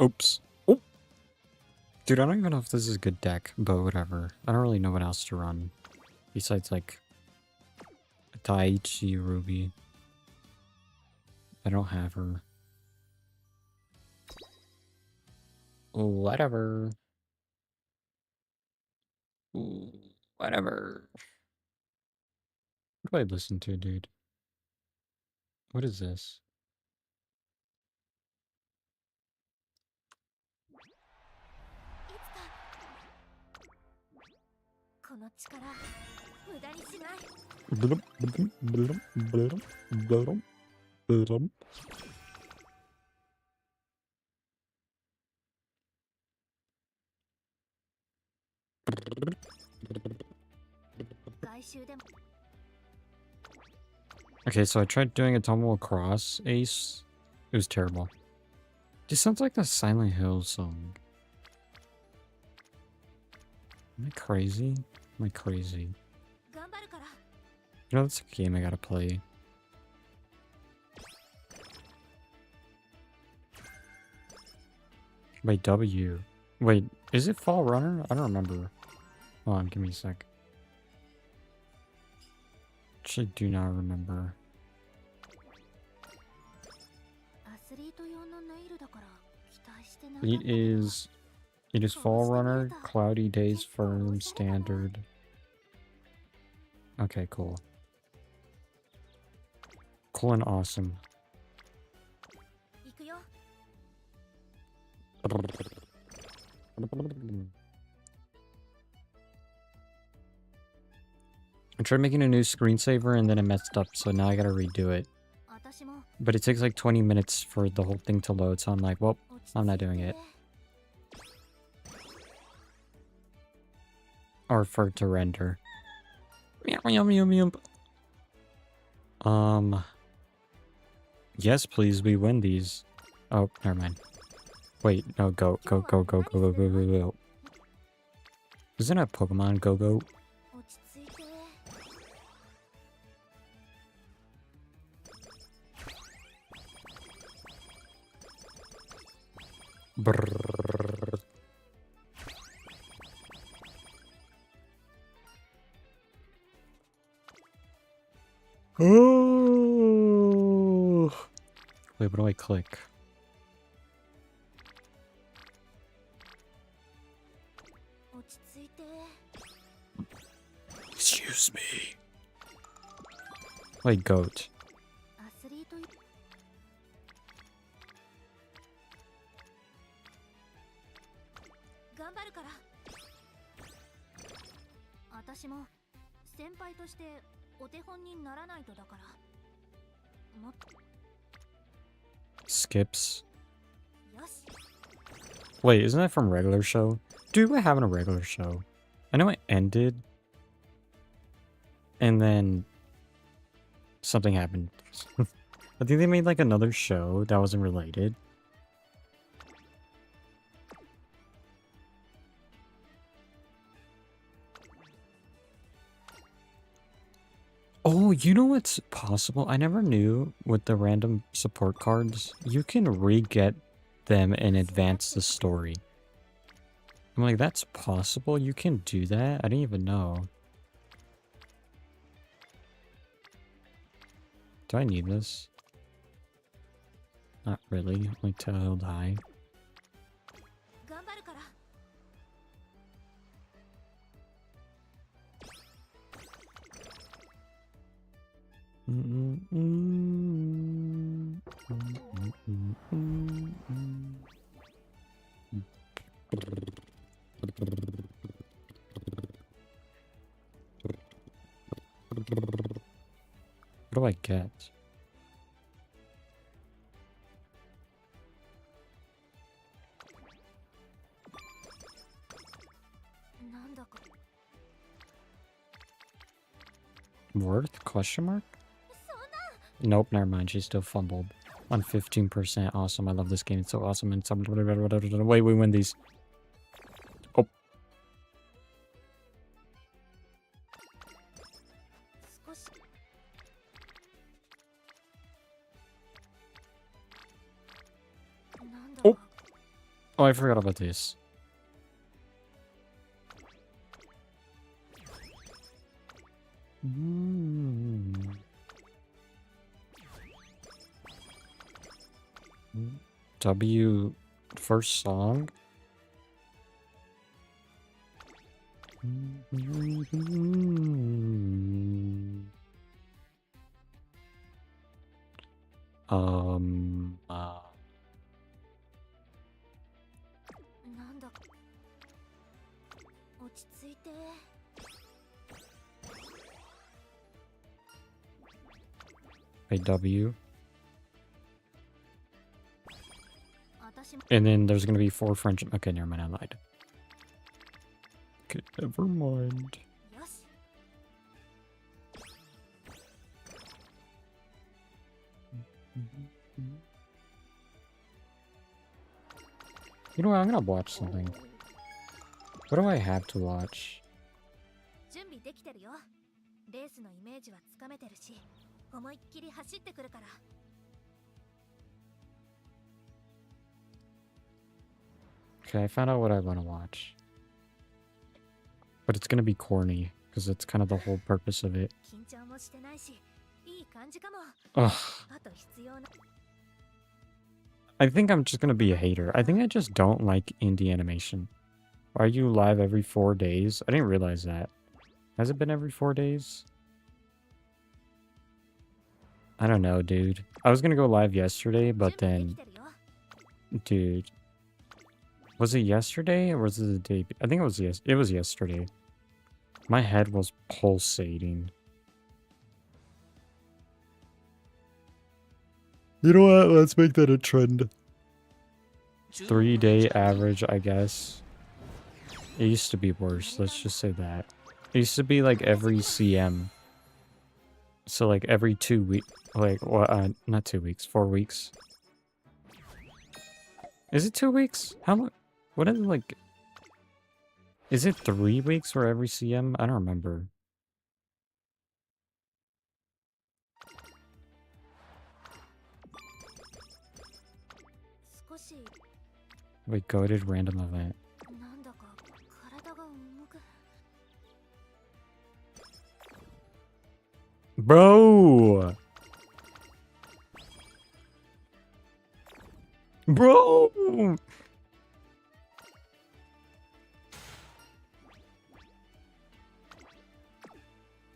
Oops. Oh. Dude, I don't even know if this is a good deck, but whatever. I don't really know what else to run. Besides, like, Taichi Ruby. I don't have her. Whatever. Whatever. What do I listen to, dude? What is this? Blum, blum, blum, blum, blum, blum. Okay, so I tried doing a tumble across ace. It was terrible. This sounds like the Silent Hill song. Am I crazy? Am I crazy? You know, that's a game I gotta play. Wait, W. Wait, is it Fall Runner? I don't remember. Hold on, give me a sec. Actually, do not remember. It is Fall Runner, Cloudy Days, Firm, Standard. Okay, cool. Cool and awesome. I tried making a new screensaver and then it messed up, so now I gotta redo it. But it takes like 20 minutes for the whole thing to load, so I'm like, well, I'm not doing it. Or for it to render. Yes, please, we win these. Oh, never mind. Wait, no, go. Isn't it Pokemon Go? Brrr. Oh. Wait, what do I click? Excuse me. Wait, goat. Skips. Wait, isn't that from regular show? Dude, what happened to regular show? I know it ended. And then something happened. I think they made like another show that wasn't related. Oh, you know what's possible? I never knew with the random support cards, you can re-get them and advance the story. I'm like, that's possible? You can do that? I didn't even know. Do I need this? Not really. Only till he'll die. What do I get? Worth? Question mark? Nope, never mind. She still fumbled. On 15%. Awesome. I love this game. It's so awesome. And some... Wait, we win these. Oh. Oh, I forgot about this. W first song? Uh, なんだ落ち着いて wait, W. 私も And then there's gonna be 4 French. Okay, never mind, I lied. Okay, never mind. よし You know what? I'm gonna watch something. What do I have to watch? 準備できてるよレースのイメージはつかめてるし思いっきり走ってくるから Okay, I found out what I want to watch. But it's gonna be corny, because it's kind of the whole purpose of it. 緊張もしてないしいい感じかも Ugh. あと必要な I think I'm just gonna be a hater. I think I just don't like indie animation. Are you live every 4 days? I didn't realize that. Has it been every 4 days? I don't know, dude. I was gonna go live yesterday, but 準備で then... きてるよ Dude. Was it yesterday or was it the day? I think it was yesterday. My head was pulsating. You know what? Let's make that a trend. 3-day average, I guess. It used to be worse. Let's just say that. It used to be like every CM. So like every 2 weeks. Like, well, not 2 weeks. 4 weeks. Is it 2 weeks? How much? What is it like? Is it 3 weeks for every CM? I don't remember. Wait, goated random event. なんだか体が重く Bro! Bro!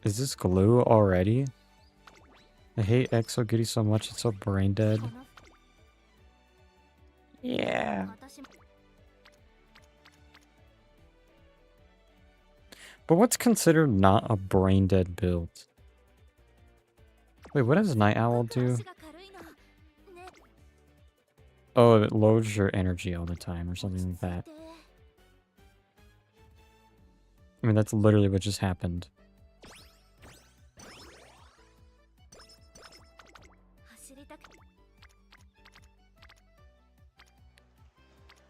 Is this glue already? I hate Exo Goody so much, it's so brain dead. Yeah. 私も But what's considered not a brain dead build? Wait, what does Night Owl do? 足が軽いのね Oh, it loads your energy all the time or something like that. 落ち着いて I mean, that's literally what just happened. 走りたく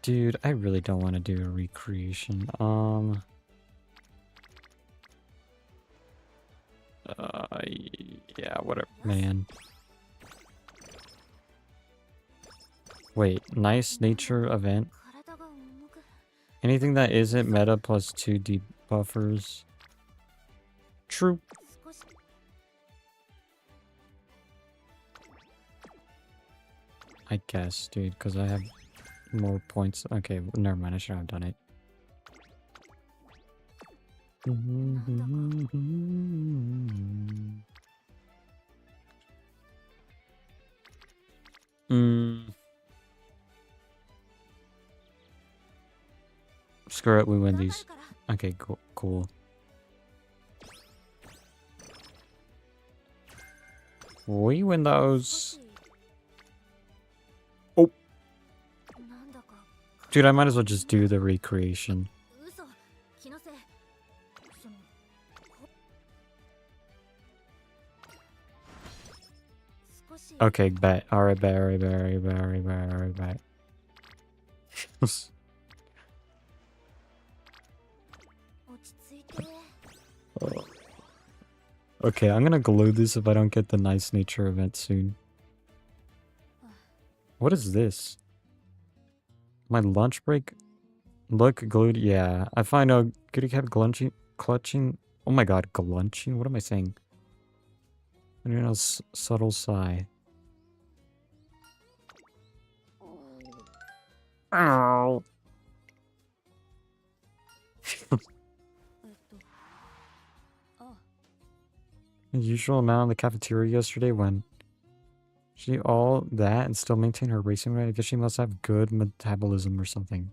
Dude, I really don't want to do a recreation. Yeah, whatever, man. Wait, nice nature event. 体が重く Anything that isn't meta plus 2 debuffers. True. 少し I guess, dude, because I have more points. Okay, never mind. I should have done it. Screw it, we win 頑張る these. から Okay, cool. We win 少 those. し Oh. なんだか Dude, I might as well just do the recreation. 嘘気のせいそのこ少し Okay, bet. Alright, bet. 落ち着いて Okay, I'm gonna glue this if I don't get the nice nature event soon. What is this? My lunch break? Look glued. Yeah, I find out Kitty Cat clutching. Oh my god, glunching? What am I saying? I need a subtle sigh. Ow. あ Usual amount in the cafeteria yesterday when she ate all that and still maintain her racing rate. I guess she must have good metabolism or something.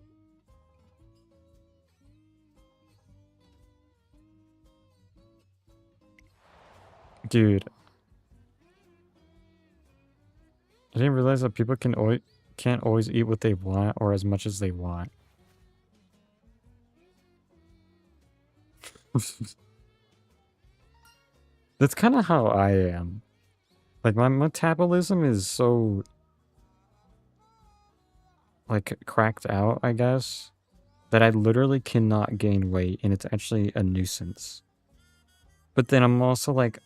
Dude, I didn't realize that people can't always eat what they want or as much as they want. That's kind of how I am. Like, my metabolism is so, like, cracked out, I guess, that I literally cannot gain weight, and it's actually a nuisance. But then I'm also like,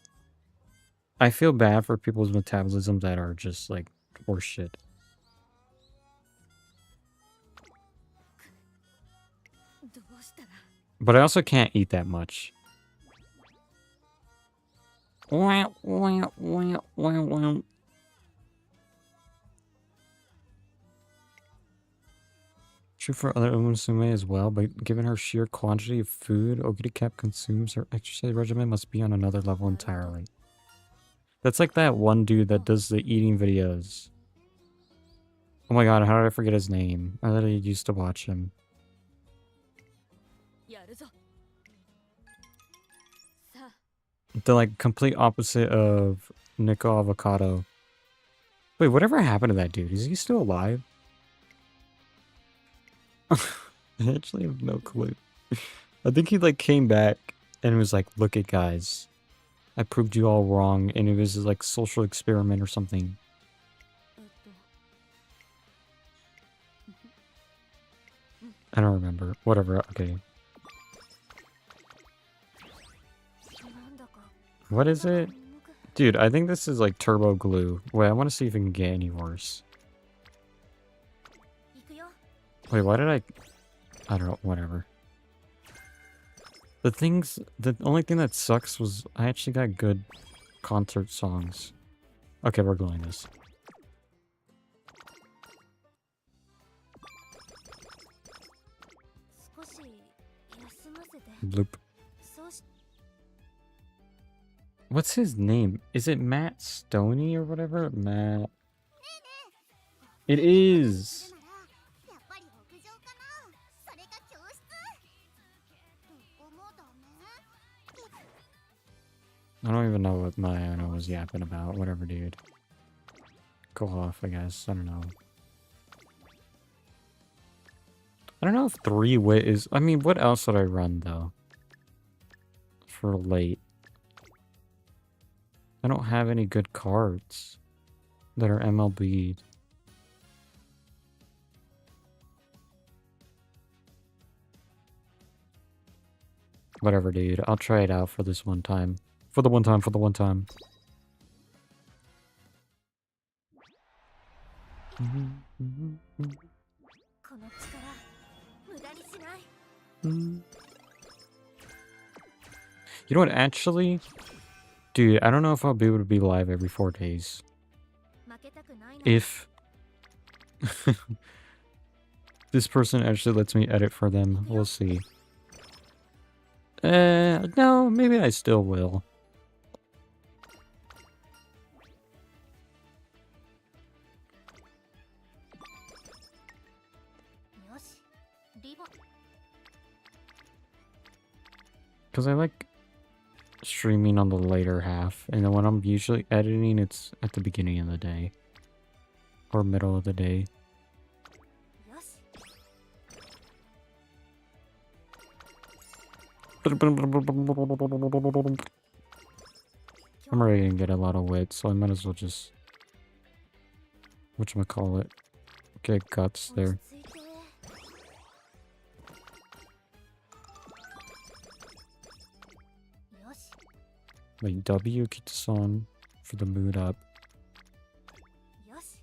I feel bad for people's metabolisms that are just, like, horseshit. どうしたら But I also can't eat that much. Wah, wah, wah, wah, wah. True for other Umusume as well, but given her sheer quantity of food Ogiri Cap consumes, her exercise regimen must be on another level entirely. That's like that one dude that does the eating videos. Oh my god, how did I forget his name? I literally used to watch him. やるぞさあ The like complete opposite of Nico Avocado. Wait, whatever happened to that dude? Is he still alive? I actually have no clue. I think he like came back and was like, look it guys, I proved you all wrong, and it was like social experiment or something. えっと I don't remember. Whatever, okay. なんだか What is it? Dude, I think this is like turbo glue. Wait, I want to see if it can get any worse. 行くよ Wait, why did I don't know, whatever. The only thing that sucks was I actually got good concert songs. Okay, we're gluing this. 少し休ませて Bloop. そうし What's his name? Is it Matt Stoney or whatever? Matt. It is. やっぱり屋上かなそれが教室どこもダメ I don't even know what Mayano was yapping about. Whatever, dude. Go off, I guess. I don't know. I don't know if 3-wit is... I mean, what else would I run, though? For late. I don't have any good cards that are MLB'd. Whatever, dude. I'll try it out for this one time. For the one time, for the one time. Mm-hmm. この力無駄にしない You know what, actually? Dude, I don't know if I'll be able to be live every 4 days. 負けたくないな If... this person actually lets me edit for them. We'll see. No, maybe I still will. よしリボン Because I like streaming on the later half. And then when I'm usually editing, it's at the beginning of the day. Or middle of the day. よし I'm already gonna get a lot of wit, so I might as well just... whatchamacallit? Get guts 落 there. ち着いて よし Like W Kitasan for the mood up. よし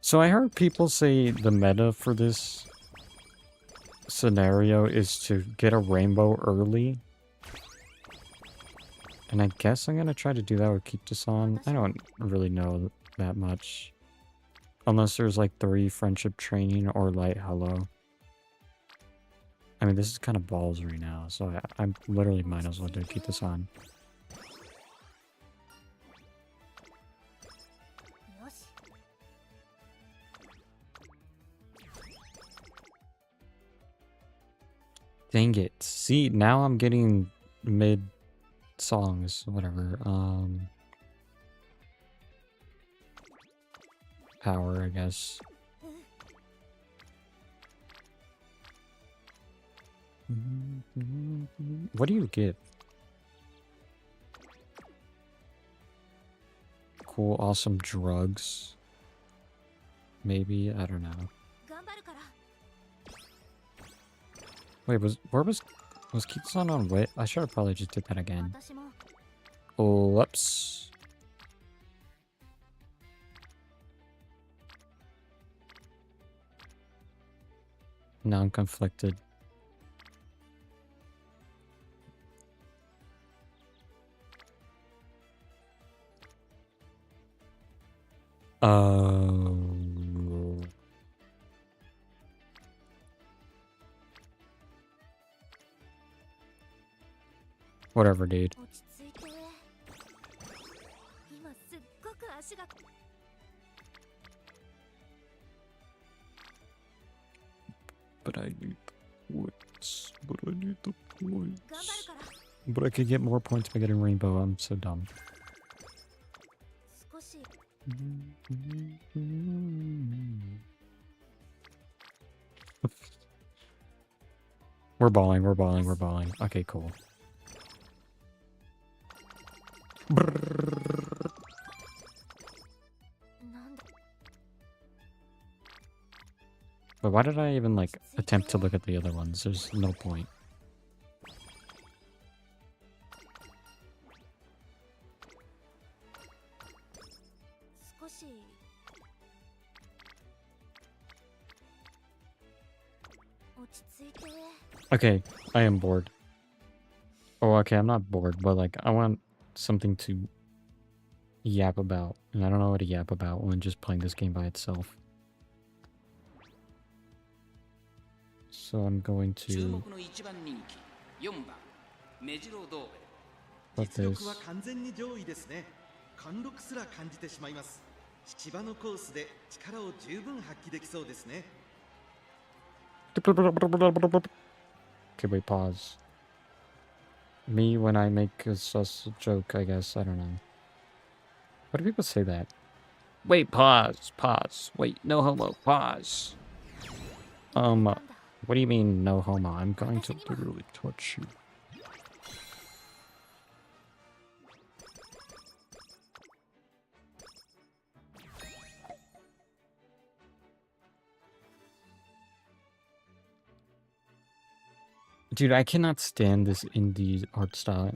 So I heard people say the meta for this scenario is to get a rainbow early. And I guess I'm gonna try to do that with Keep This On. I don't really know that much. Unless there's like 3 friendship training or light hello. I mean, this is kind of balls right now, so I literally might as well do Keep This On. よし Dang it. See, now I'm getting mid songs, whatever. Power, I guess. What do you get? Cool, awesome drugs. Maybe, I don't know. 頑張るから Wait, was Keep This on wit? I should have probably just did that again. 私も Whoops. Now I'm conflicted. Oh. Whatever, dude. 落ち着いて今すっごく足が But I need points. But I need the points. 頑張るから But I could get more points by getting rainbow. I'm so dumb. 少し We're balling, we're balling, we're balling. Okay, cool. Brrrr. なんだ But why did I even like attempt to look at the other ones? There's no point. 少し 落ち着いて Okay, I am bored. Oh, okay, I'm not bored, but like I want something to yap about. And I don't know what to yap about when just playing this game by itself. So I'm going 注 to 目の一番人気4番メジロドーベ put 実力は this. 完全に上位ですね。貫禄すら感じてしまいます。芝のコースで力を十分発揮できそうですね。 Okay, wait, pause. Me when I make a sus joke, I guess. I don't know. Why do people say that? Wait, pause, pause. Wait, no homo, pause. なんだ What do you mean, no homo? I'm going to literally touch you. Dude, I cannot stand this indie art style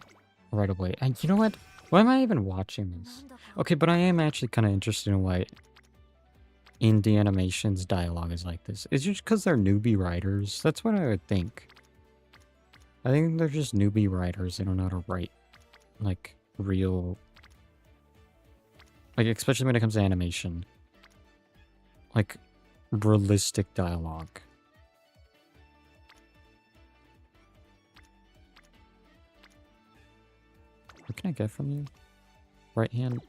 right away. And you know what? Why am I even watching this? なんだか Okay, but I am actually kind of interested in why indie animations dialogue is like this. Is it just because they're newbie writers? That's what I would think. I think they're just newbie writers. They don't know how to write, like, real... Like, especially when it comes to animation. Like, realistic dialogue. What can I get from you? Right hand.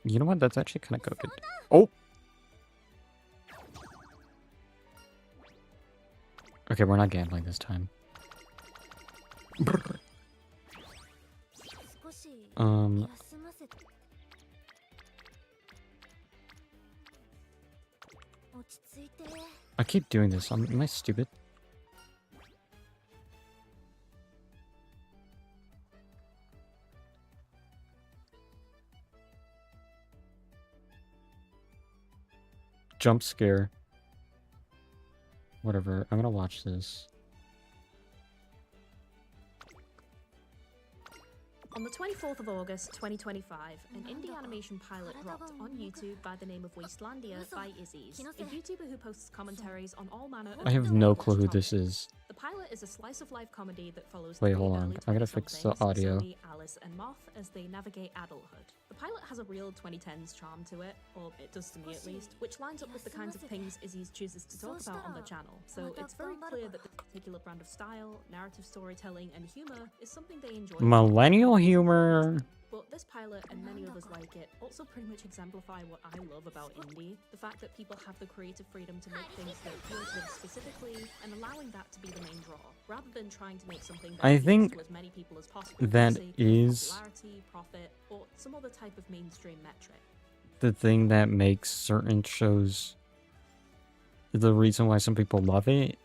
You know what? That's actually kind of good. Oh! Okay, we're not gambling this time. 少し Um, 休ませて落ち着いて I keep doing this. Am I stupid? Jump scare. Whatever. I'm gonna watch this. On the 24th of August 2025, an indie animation pilot dropped on YouTube by the name of Wastelandia by Izzy's, a YouTuber who posts commentaries on all manner of I have no different clue who topics. this is. The pilot is a slice of life comedy that follows Wait, three hold on. early I gotta fix the 20-somethings, audio. Sony, Alice, and Moth as they navigate adulthood. The pilot has a real 2010s charm to it, or it does to me at least, which lines up with the kinds of things Izzy's chooses to talk about on the channel. So it's very clear that this particular brand of style, narrative storytelling, and humor is something they enjoy. Millennial humor. But this pilot and many others like it also pretty much exemplify what I love about indie. The fact that people have the creative freedom to make things that appeal to them specifically and allowing that to be the main draw, rather than trying to make something that I appeals think to as many people as possible for that the sake of is popularity, profit, or some other type of mainstream metric. the thing that makes certain shows the reason why some people love it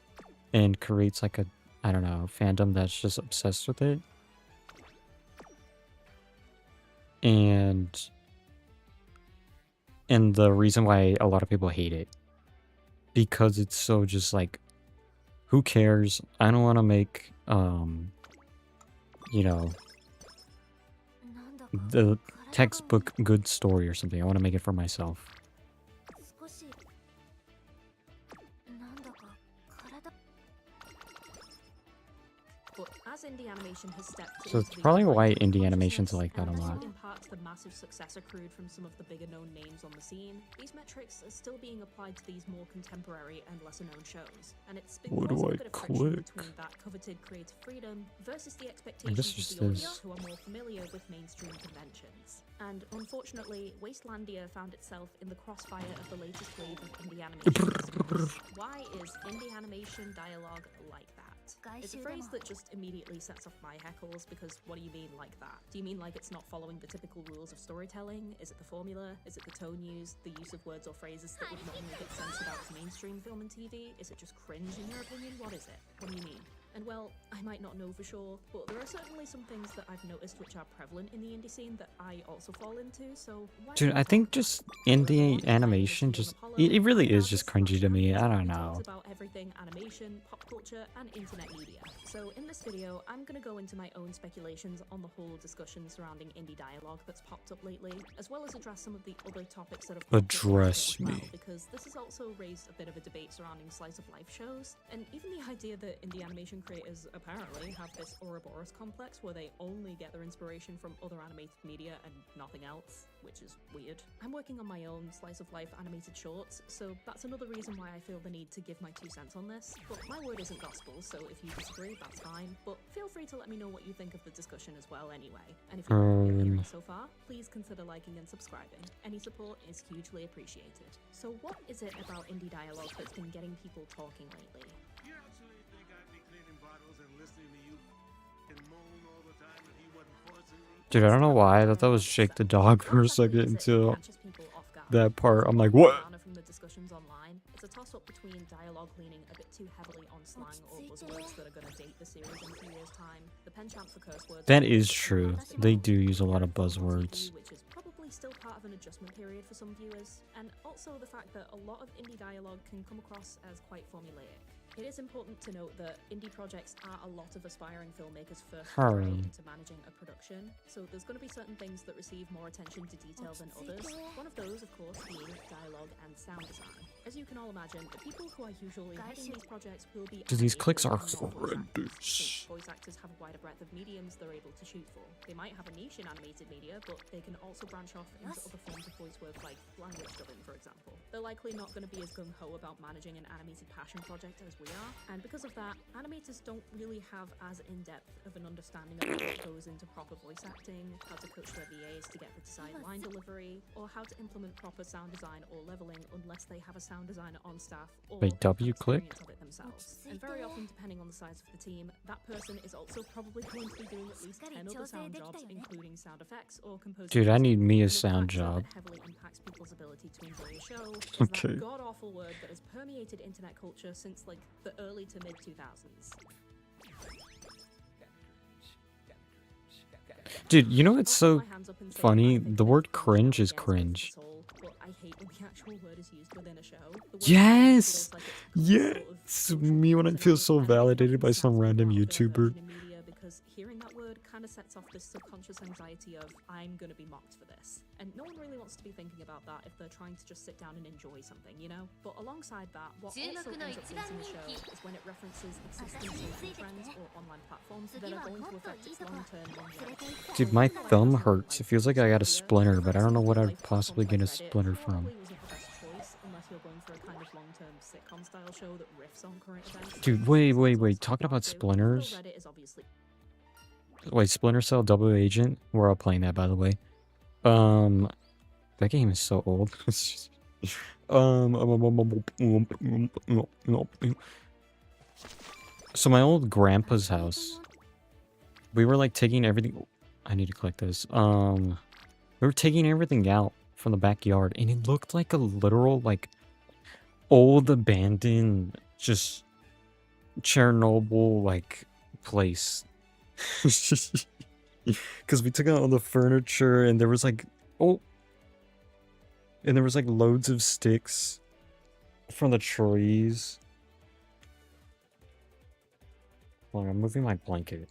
and creates like a, I don't know, fandom that's just obsessed with it. And the reason why a lot of people hate it, because it's so just like, who cares? I don't want to make you know, the textbook good story or something. I want to make it for myself. 少しなんだか体 But as indie animation has stepped So into it's the probably why limelight, indie animations like that a and also lot. in part to the massive success accrued from some of the bigger known names on the scene, these metrics are still being applied to these more contemporary and lesser known shows. And it's been Where do causing I a bit of friction click? between that coveted creative freedom versus the this expectations just of the audience says- who are more familiar with mainstream conventions. And unfortunately, Wastelandia found itself in the crossfire of the latest wave of indie animation. discourse. Why is indie animation dialogue like that? It's a phrase that just immediately sets off my hackles because what do you mean like that? Do you mean like it's not following the typical rules of storytelling? Is it the formula? Is it the tone used? The use of words or phrases that would normally get censored out of mainstream film and TV? Is it just cringe in your opinion? What is it? What do you mean? And well, I might not know for sure, but there are certainly some things that I've noticed which are prevalent in the indie scene that I also fall into, so why Dude, not I think talk about just it? So everyone, indie my name is animation Ian just Apollo, it really and is I'm just this cringy to me. podcast I don't that know. talks about everything animation, pop culture, and internet media. So in this video, I'm gonna go into my own speculations on the whole discussion surrounding indie dialogue that's popped up lately, as well as address some of the other topics that have popped up Address as well, me. because this has also raised a bit of a debate surrounding slice of life shows, and even the idea that indie animation creators apparently have this Ouroboros complex where they only get their inspiration from other animated media and nothing else, which is weird. I'm working on my own slice of life animated shorts, so that's another reason why I feel the need to give my 2 cents on this. But my word isn't gospel, so if you disagree, that's fine. But feel free to let me know what you think of the discussion as well anyway. And if you like what you're hearing so far, please consider liking and subscribing. Any support is hugely appreciated. So what is it about indie dialogue that's been getting people talking lately? You actually think I'd be cleaning bottles and listening to you and moan all the time if you wasn't forcing me? Dude, I don't know why. I thought that was Shake the Dog for a second until that part. I'm like, what? From the discussions online, it's a toss-up between dialogue leaning a bit too heavily on slang or buzzwords that are going to date the series in a few years' time. The penchant for curse words. That is true. They do use a lot of buzzwords. Which is probably still part of an adjustment period for some viewers, and also the fact that a lot of indie dialogue can come across as quite formulaic. It is important to note that indie projects are a lot of aspiring filmmakers' first foray into managing a production, so there's going to be certain things that receive more attention to detail than others. One of those, of course, being dialogue and sound design. As you can all imagine, the people who are usually heading these projects will be Dude, these animators clicks are and not voice actors, horrendous. since voice actors have a wider breadth of mediums they're able to shoot for. They might have a niche in animated media, but they can also branch off into other forms of voice work like language dubbing, for example. They're likely not going to be as gung-ho about managing an animated passion project as we are, and because of that, animators don't really have as in-depth of an understanding of what goes into proper voice acting, how to coach their VAs to get the desired line delivery, or how to implement proper sound design or leveling unless they have a sound designer on staff or Wait, have W click? experience of it themselves. And very often, depending on the size of the team, that person is also probably going to be doing at least 10 other sound jobs, including sound effects or composing. Dude, I need me a music. sound The factor job. that heavily impacts people's ability to enjoy a show is Okay. that god-awful word that has permeated internet culture since like the early to mid-2000s. Dude, you know what's I'll so put my hands up and say funny? I think The that word it's not cringe is against it cringe. at all, but I hate when the actual word is used within a show. The word Yes! feels like it's sort of Yes! Me when I feel so validated by some random YouTuber. Because hearing that word kind of sets off this subconscious anxiety of, I'm gonna be mocked for this. And no one really wants to be thinking about that if they're trying to just sit down and enjoy something, you know? But alongside that, what also ends up dating the show is when it references existing social trends or online platforms that are going to affect its long-term longevity. Dude, my thumb hurts. It feels like I got a splinter, but I don't know what I'd possibly get a splinter from. Probably wasn't the best choice unless you're going for a kind of long-term sitcom style show that riffs on current events. Dude, wait. Talking about splinters. Reddit is obviously Wait, Splinter Cell Double Agent? We're all playing that, by the way. That game is so old. So my old grandpa's house, we were like taking everything. I need to collect this. We were taking everything out from the backyard, and it looked like a literal like old abandoned just Chernobyl like place. Because we took out all the furniture, and there was like loads of sticks from the trees. Hold on, I'm moving my blanket.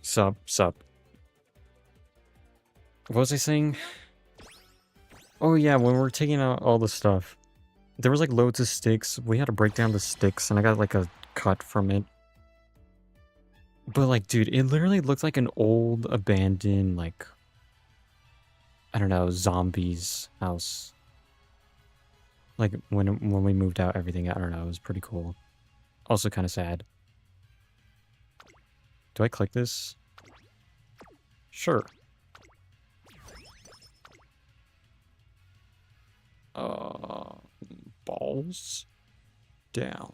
Sup. What was I saying? Oh yeah, when we were taking out all the stuff, there was like loads of sticks. We had to break down the sticks, and I got like a cut from it. But like, dude, it literally looked like an old abandoned, like, I don't know, zombies house. Like when we moved out, everything, I don't know, it was pretty cool. Also kind of sad. Do I click this? Sure. Balls down.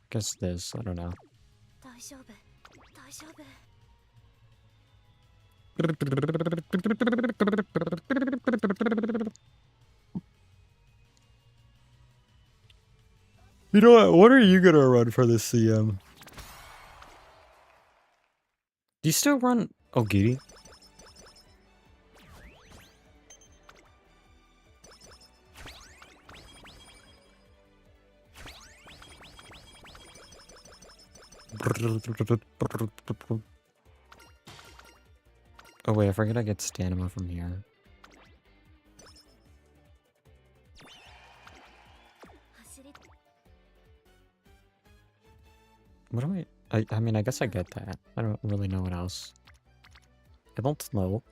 Guess this, I don't know. 大丈夫大丈夫 You know what are you gonna run for this CM? Do you still run Ogiri? Oh wait, I forget I get stamina from here. 走り What do I mean, I guess I get that. I don't really know what else. I don't know.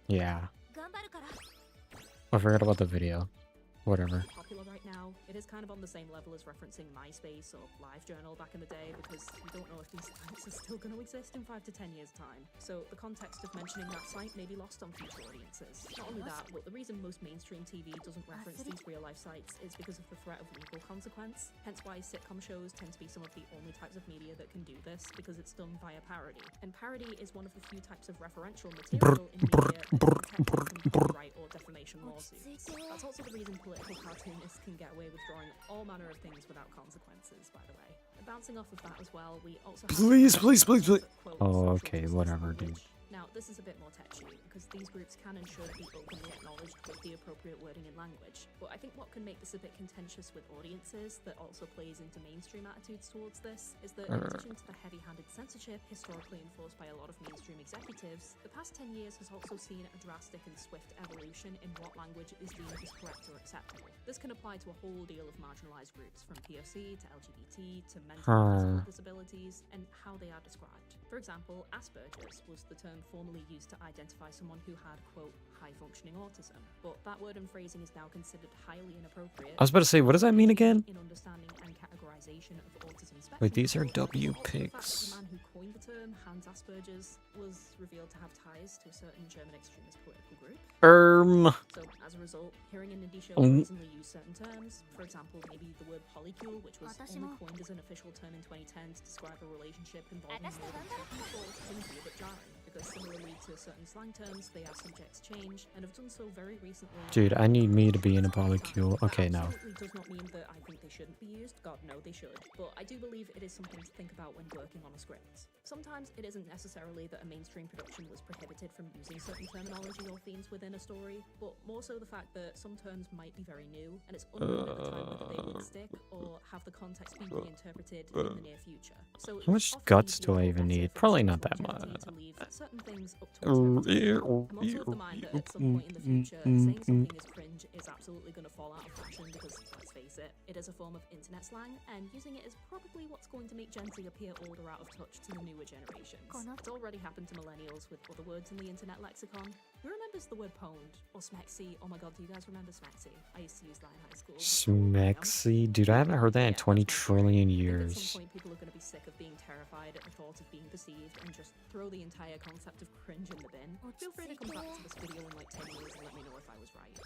Yeah. 頑張るから I forgot about the video. Whatever. popular right now. It is kind of on the same level as referencing MySpace or LiveJournal back in the day, because you don't know if these sites are still going to exist in 5 to 10 years' time. So the context of mentioning that site may be lost on future audiences. Not only that, but the reason most mainstream TV doesn't reference these real-life sites is because of the threat of legal consequence. Hence why sitcom shows tend to be some of the only types of media that can do this, because it's done via parody. And parody is one of the few types of referential material in media that is protected from copyright or defamation lawsuits. That's also the reason political cartoonists can get away with drawing all manner of things without consequences, by the way. And bouncing off of that as well, we also have Please. quotes Oh, social okay, justice whatever, language. dude. Now, this is a bit more touchy, because these groups can and should be openly acknowledged with the appropriate wording and language. But I think what can make this a bit contentious with audiences that also plays into mainstream attitudes towards this is that in addition to the heavy-handed censorship historically enforced by a lot of mainstream executives, the past 10 years has also seen a drastic and swift evolution in what language is deemed as correct or acceptable. This can apply to a whole deal of marginalized groups, from POC to LGBT to mental and physical disabilities, and how they are described. For example, Asperger's was the term formerly used to identify someone who had, quote, high-functioning autism, but that word and phrasing is now considered highly inappropriate. I was about to say, what does that mean again? In understanding and categorization of autism spectrum. Wait, these are disorder, W but also the fact that pics. The man who coined the term, Hans Asperger's, was revealed to have ties to a certain German extremist political group. So, as a result, hearing an indie show recently use certain terms, for example, maybe the word polycule, which was only coined as an official term in 2010 to describe a relationship involving more than two people, can be a bit jarring, because similarly to certain slang terms, they are subject to change, and have done so very recently. Dude, I need me to be in a polycule. Okay, no. That absolutely does not mean that I think they shouldn't be used. God, no, they should. But I do believe it is something to think about when working on a script. Sometimes it isn't necessarily that a mainstream production was prohibited from using certain terminology or themes within a story, but more so the fact that some terms might be very new, and it's unknown at the time whether they would stick or have the context be reinterpreted in the near future. So How much guts do I even need? Probably not that much. to leave certain things up to interpretation. I'm also of the mind that at some point in the future, saying something is cringe is absolutely going to fall out of fashion because, let's face it, it is a form of internet slang, and using it is probably what's going to make Gen Z appear old or out of touch to the newer generations. It's already happened to millennials with other words in the internet lexicon. Who remembers the word pwned or smexy? Oh my god, do you guys remember smexy? I used to use that in high school. Smexy? Dude, I haven't heard that in 20 trillion I think at years. some point people are going to be sick of being terrified at the thought of being perceived and just throw the entire concept of cringe in the bin. Feel free to come back to this video in like 10 years and let me know if I was right.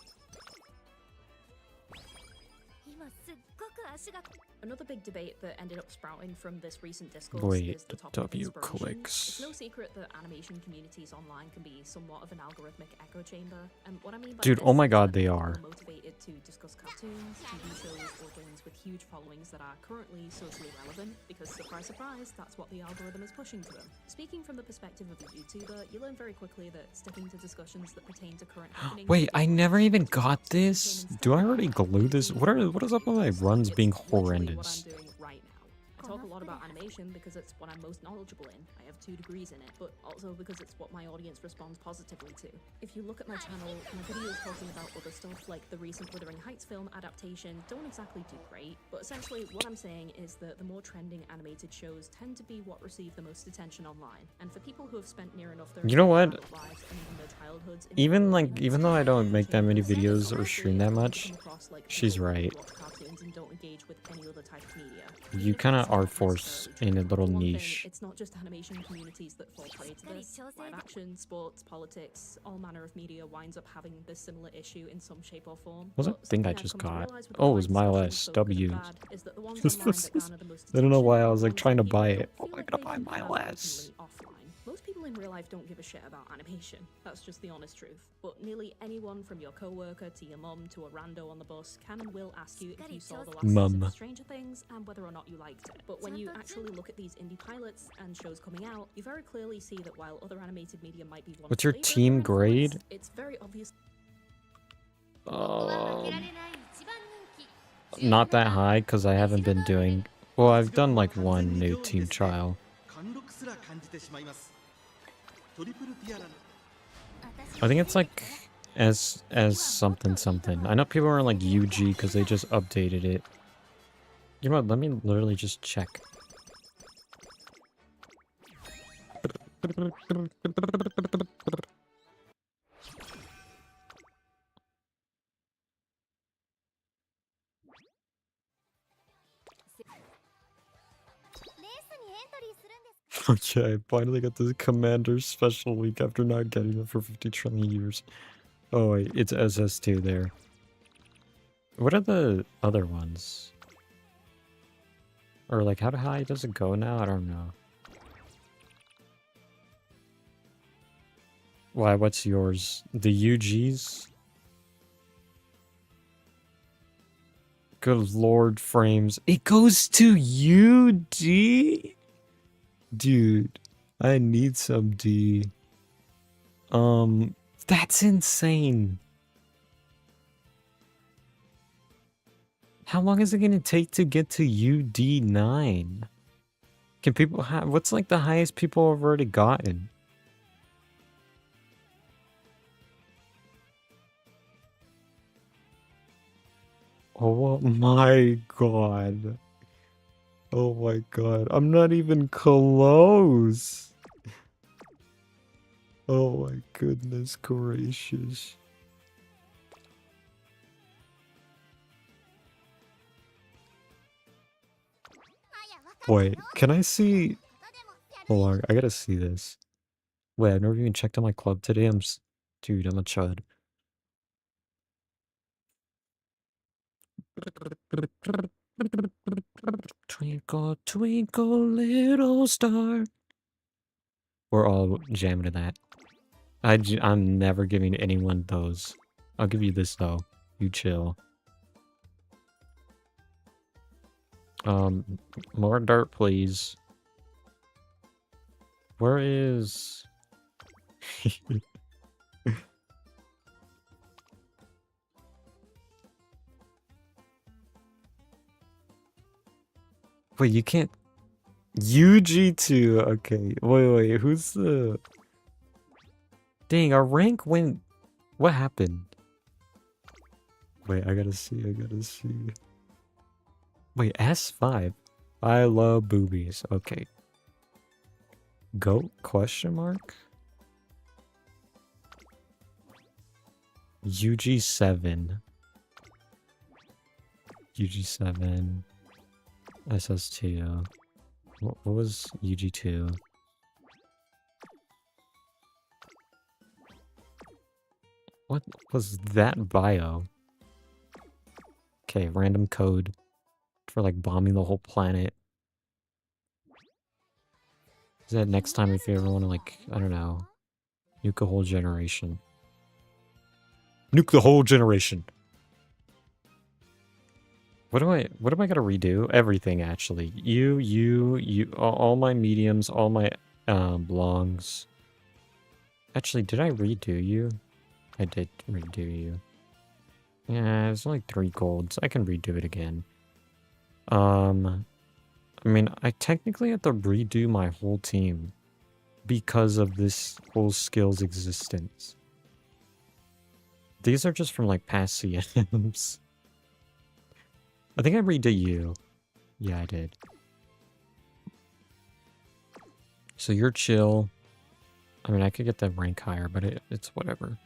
今すっごく足が Another big debate that ended up sprouting from this recent discourse Wait, is the the topic of W inspiration. clicks. It's no secret that animation communities online can be somewhat of an algorithmic echo chamber, and what I mean by Dude, this oh my is god, that they people are. motivated to discuss cartoons, TV shows, or games with huge followings that are currently socially relevant, because surprise, surprise, that's what the algorithm is pushing to them. Speaking from the perspective of a YouTuber, you learn very quickly that sticking to discussions that pertain to current happenings. Wait, I never even got this? Do I already glue this? What is up with my runs being horrendous? What I'm doing right now. I talk a lot about animation because it's what I'm most knowledgeable in. I have 2 degrees in it, but also because it's what my audience responds positively to. If you look at my channel, my videos talking about other stuff like the recent Wuthering Heights film adaptation don't exactly do great, but essentially what I'm saying is that the more trending animated shows tend to be what receive the most attention online. And for people who have spent near enough their You know what? adult lives and even their childhoods in Even animation, even though I don't make that many honestly, videos or honestly, stream that it can much, come across like she's people who right. watch cartoons and don't engage with any other type of media. You kind of are forced in a little For one thing, niche. it's not just animation communities that fall prey to this. Live action, sports, politics, all manner of media winds up having this similar issue in some shape or form. What was But that thing I something I've just come to got? realize with Oh, it online was Mile discussions, both good and SW. bad, is that the ones online that garner the most I don't know why I was attention like are trying to the people buy that it. don't Oh, feel I'm like gonna they buy can Mile have S. openly offline. Most people in real life don't give a shit about animation. That's just the honest truth. But nearly anyone from your coworker to your mum to a rando on the bus can and will ask you if you saw the last season Mum. of Stranger Things and whether or not you liked it. But when you actually look at these indie pilots and shows coming out, you very clearly see that while other animated media might be one What's your flavor of team their influence, grade? it's very obvious. ここは負け Um, られない一番人気 not that high because I haven't been doing. Well, I've done like one new team trial. 貫禄すら感じてしまいます。トリプルティアラの I think it's like as something something. I know people are like UG because they just updated it. You know what? Let me literally just check. Okay, I finally got this Commander Special Week after not getting it for 50 trillion years. Oh wait, it's SS2 there. What are the other ones? Or like how high does it go now? I don't know. Why, what's yours? The UGs? Good lord, frames. It goes to UD? Dude, I need some D. That's insane. How long is it gonna take to get to UD9? Can people have, what's like the highest people have already gotten? Oh my god. Oh my god, I'm not even close. Oh my goodness gracious. Wait, can I see? Hold on, I gotta see this. Wait, I've never even checked on my club today. Dude, I'm a chud. Twinkle, twinkle, little star. We're all jamming to that. I'm never giving anyone those. I'll give you this though. You chill. More dirt, please. Where is... Wait, you can't... UG2, okay. Wait, who's the... Dang, our rank went... What happened? Wait, I gotta see. Wait, S5? I love boobies, okay. Goat, question mark? UG7. UG7. SS2. What was UG2? What was that bio? Okay, random code for like bombing the whole planet. Is that next time if you ever want to like, I don't know, nuke a whole generation? Nuke the whole generation! What am I gonna redo? Everything, actually. You, all my mediums, all my, longs. Actually, did I redo you? I did redo you. Yeah, it's only 3 golds. I can redo it again. I mean, I technically have to redo my whole team because of this whole skill's existence. These are just from, like, past CMs. I think I redid you. Yeah, I did. So you're chill. I mean, I could get the rank higher, but it's whatever.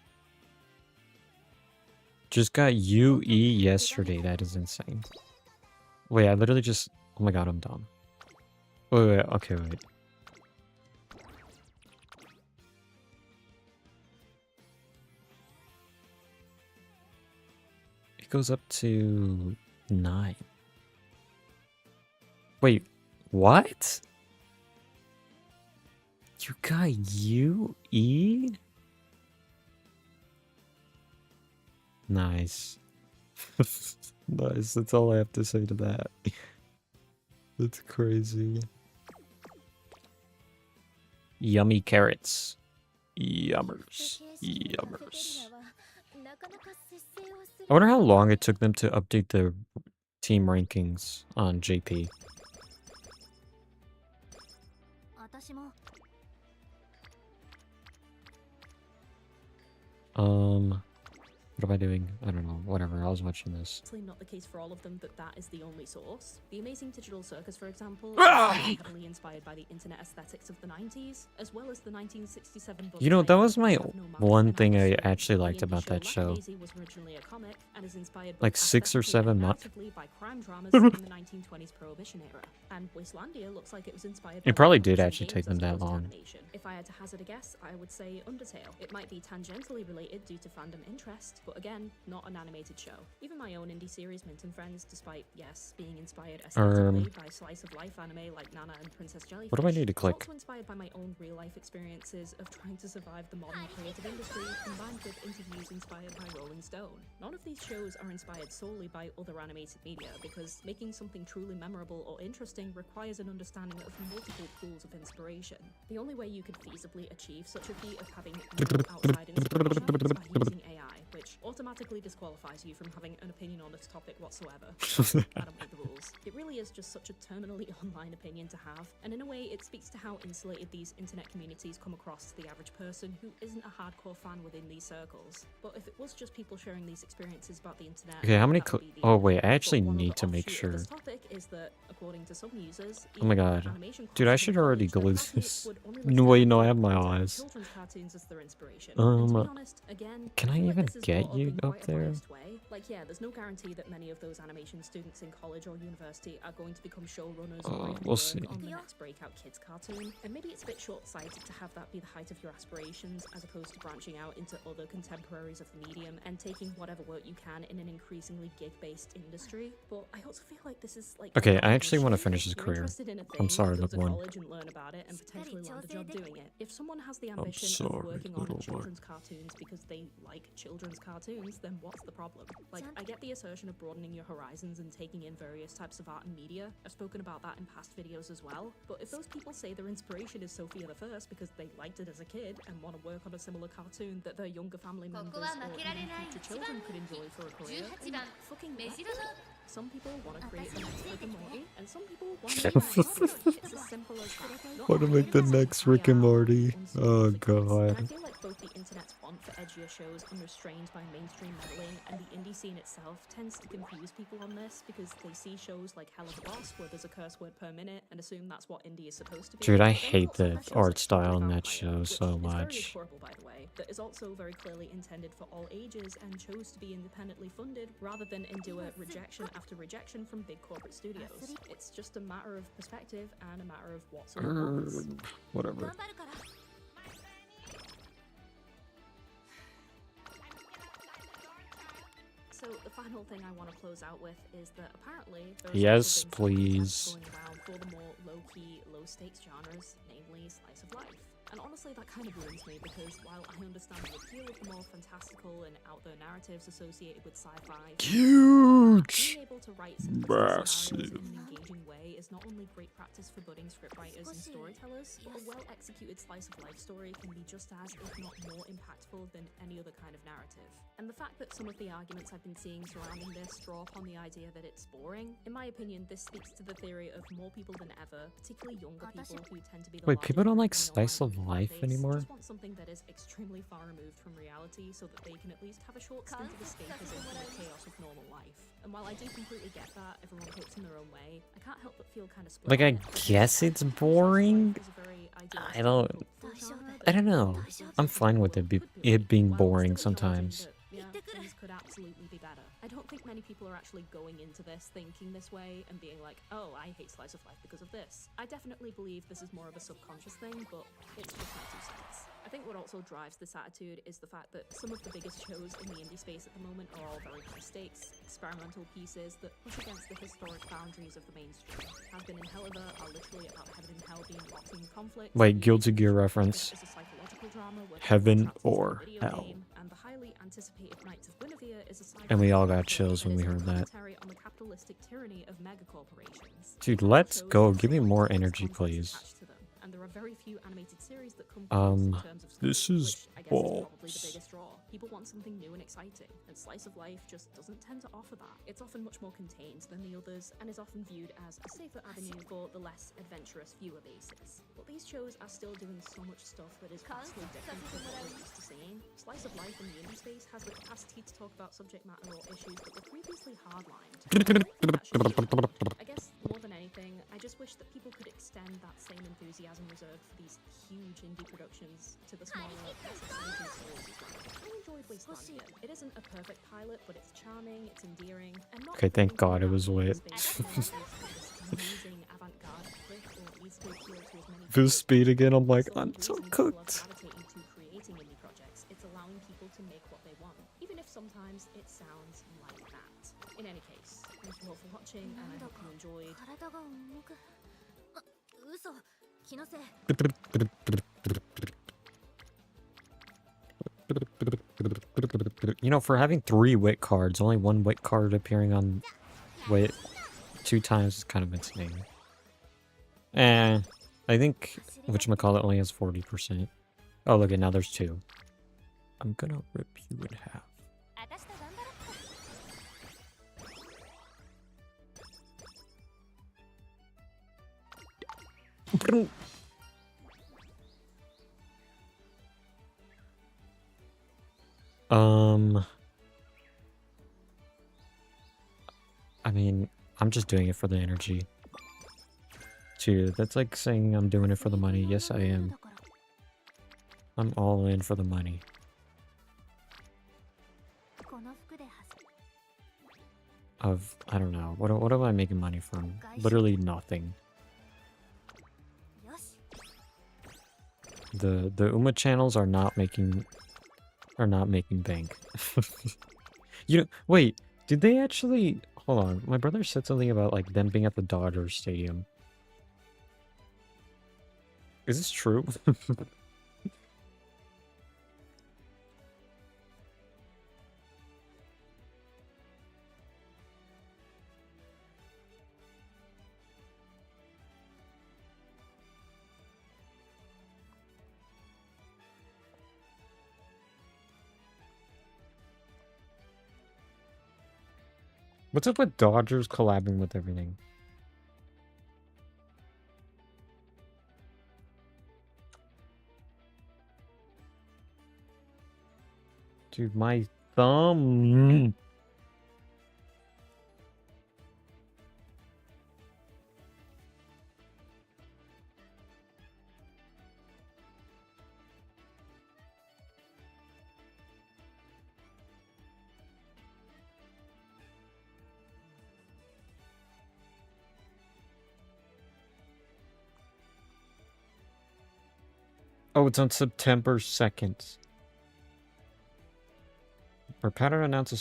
Just got UE yesterday. That is insane. Wait, I literally just... Oh my god, I'm dumb. Wait, okay, wait. It goes up to 9. Wait, what? You got UE? Nice. Nice, that's all I have to say to that. That's crazy. Yummy carrots. Yummers. Yummers. I wonder how long it took them to update the team rankings on JP. What am I doing? I don't know. Whatever. I was watching this. It's not the case for all of them that is the only source. The Amazing Digital Circus, for example, is heavily inspired by the internet aesthetics of the 90s, as well as the 1967 book. You know, that was my Have No Mouth one and thing I Alice. actually The liked indie about that show. Lackadaisy was originally a comic and is inspired Like both 6 or aesthetically 7 and months. narratively by crime dramas in the 1920s Prohibition era. And Wastelandia looks like it was inspired by It probably the did comics and actually take games them as that opposed to long. animation. If I had to hazard a guess, I would say Undertale. It might be tangentially related due to fandom interest, but again, not an animated show. Even my own indie series, Mint and Friends, despite, yes, being inspired aesthetically by slice of life anime like Nana and Princess Jellyfish, What do I need to is click? also inspired by my own real life experiences of trying to survive the modern creative industry, combined with interviews inspired by Rolling Stone. None of these shows are inspired solely by other animated media, because making something truly memorable or interesting requires an understanding of multiple pools of inspiration. The only way you could feasibly achieve such a feat of having no outside inspiration is by using AI, which automatically disqualifies you from having an opinion on this topic whatsoever. I don't make the rules. It really is just such a terminally online opinion to have, and in a way it speaks to how insulated these internet communities come across to the average person who isn't a hardcore fan within these circles. But if it was just people sharing these experiences about the internet... Okay, how many that would be the oh end. wait, I But actually one need other to make offshoot of sure. this topic is that, according to some users, Oh my even god. animation Dude, I classes should in already college, their glue classmates this. would only No way, listen no, I to have my content of eyes. children's cartoons as their inspiration. And to be honest, again, Can I feel like even this is get brought up you in up quite a there? biased way. Like, yeah, there's no guarantee that many of those animation students in college or university are going to become showrunners or even we'll work see. on the next breakout kids cartoon. And maybe it's a bit short-sighted to have that be the height of your aspirations, as opposed to branching out into other contemporaries of the medium and taking whatever work you can in an increasingly gig-based industry. But I also feel like this is like... Okay, not I an actually wanna issue. finish his If you're career. interested in a I'm thing, sorry, go to little one. college and learn about it and potentially land a job doing it. If someone has the ambition sorry, of working on little one. children's cartoons because they like children's cartoons, then what's the problem? Like, I get the assertion of broadening your horizons and taking in various types of art and media. I've spoken about that in past videos as well. But if those people say their inspiration is Sophia the First because they liked it as a kid and want to work on a similar cartoon that their younger family members or even future children could enjoy for a career, then fucking let them. Some people want to create the next Rick and Morty, and some people want to make the next Marvel. It's as simple as that. Not Want to make the everyone has next high Rick and art or Morty? unseen Oh figures. And I god. feel like both the internet's want for edgier shows unrestrained by mainstream meddling and the indie scene itself tends to confuse people on this because they see shows like Hell of a Boss where there's a curse word per minute and assume that's what indie is supposed to be. Dude, I But then you hate also the have shows art like style in Vampire, that show which so is very much. adorable, by the way, that is also very clearly intended for all ages and chose to be independently funded rather than endure rejection after rejection from big corporate studios. It's just a matter of perspective and a matter of what's in the box. Whatever. 頑張るから So the final thing I want to close out with is that apparently there are Yes, special things please. going around for the more low-key, low-stakes genres, namely slice of life. And honestly, that kind of worries me because while I understand the appeal of the more fantastical and out there narratives associated with sci-fi, Huge. being able to write cinematic scenarios Massive. in an engaging way is not only great practice for budding scriptwriters and storytellers, but a well-executed slice of life story can be just as, if not more, impactful than any other kind of narrative. And the fact that some of the arguments I've been seeing surrounding this draw upon the idea that it's boring, in my opinion, this speaks to the theory of more people than ever, particularly younger people who tend to be the Wait, people don't like largest slice of fan life base, anymore? just want something that is extremely far removed from reality so that they can at least have a short stint of escapism from the chaos of normal life. And while I do completely get that, everyone copes in their own way, I can't help but feel kind of split. Like, I on it because guess it's slice of life boring. is a very I don't- hopeful genre I that don't know. I'm fine with it being while boring still acknowledging sometimes. that, yeah, things could absolutely be better. I don't think many people are actually going into this thinking this way and being like, oh, I hate slice of life because of this. I definitely believe this is more of a subconscious thing, but it's just my 2 cents. I think what also drives this attitude is the fact that some of the biggest shows in the indie space at the moment are all very high stakes, experimental pieces that push against the historic boundaries of the mainstream. Has Been in Helliver are literally about heaven and hell being locked in conflict. Wait, Guilty Gear reference. Is a psychological drama where Heaven trapped into a or video hell. game, and the highly anticipated Knights of Guinevere is a And we all got sci-fi chills when we heard that. commentary on the capitalistic tyranny of megacorporations. Dude, These let's shows go. have Give me more complex energy, conflicts please. attached to them, and there are very few animated series that come close in terms of This scope, is which I guess is probably the balls. biggest draw. People want something new and exciting, and slice of life just doesn't tend to offer that. It's often much more contained than the others, and is often viewed as a safer avenue for the less adventurous viewer bases. But these shows are still doing so much stuff that is vastly different from what we're used to seeing. Slice of life in the indie space has the capacity to talk about subject matter or issues that were previously hardlined. And I don't think that should change. I guess more than anything, I just wish that people could extend that same enthusiasm reserved for these huge indie productions to the smaller, less exciting series as well. I enjoyed Wastelandia. It isn't a perfect pilot, but it's charming, it's endearing, and not Okay, thank everything God it about was the lit. space is amazing avant-garde flick or needs to appeal to as many Full people. speed again, I'm like, That's the I'm whole so reason people are cooked. gravitating to creating indie projects. It's allowing people to make what they want, even if sometimes it sounds like that. In any case, thank you all for watching, and I hope you enjoyed. 体が重くあ嘘気のせい You know, for having 3 wit cards, only 1 wit card appearing on wit 2 times is kind of insane. I think whatchamacallit only has 40%. Oh, look, now there's 2. I'm gonna rip you in half. 私と頑張ろっか I mean, I'm just doing it for the energy. Too. That's like saying I'm doing it for the money. Yes, I am. I'm all in for the money. この服で走 Of, I don't know. What am I making money from? Literally nothing. よし The Uma channels are not making bank. You know, wait, did they actually hold on, my brother said something about like them being at the Dodgers Stadium. Is this true? 「What's up with Dodgers collabing with everything? Dude, my thumb. Oh, it's on September 2nd. Our pattern announced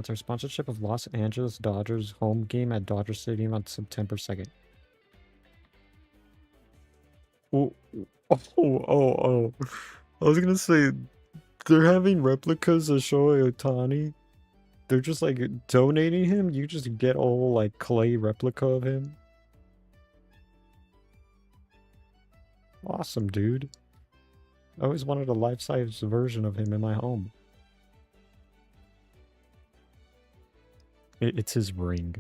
our sponsorship of Los Angeles Dodgers home game at Dodger Stadium on September 2nd. Oh, oh. I was gonna say, they're having replicas of Shohei Ohtani. They're just like donating him. You just get a whole like clay replica of him. Awesome, dude. I always wanted a life-size version of him in my home. It's his ring.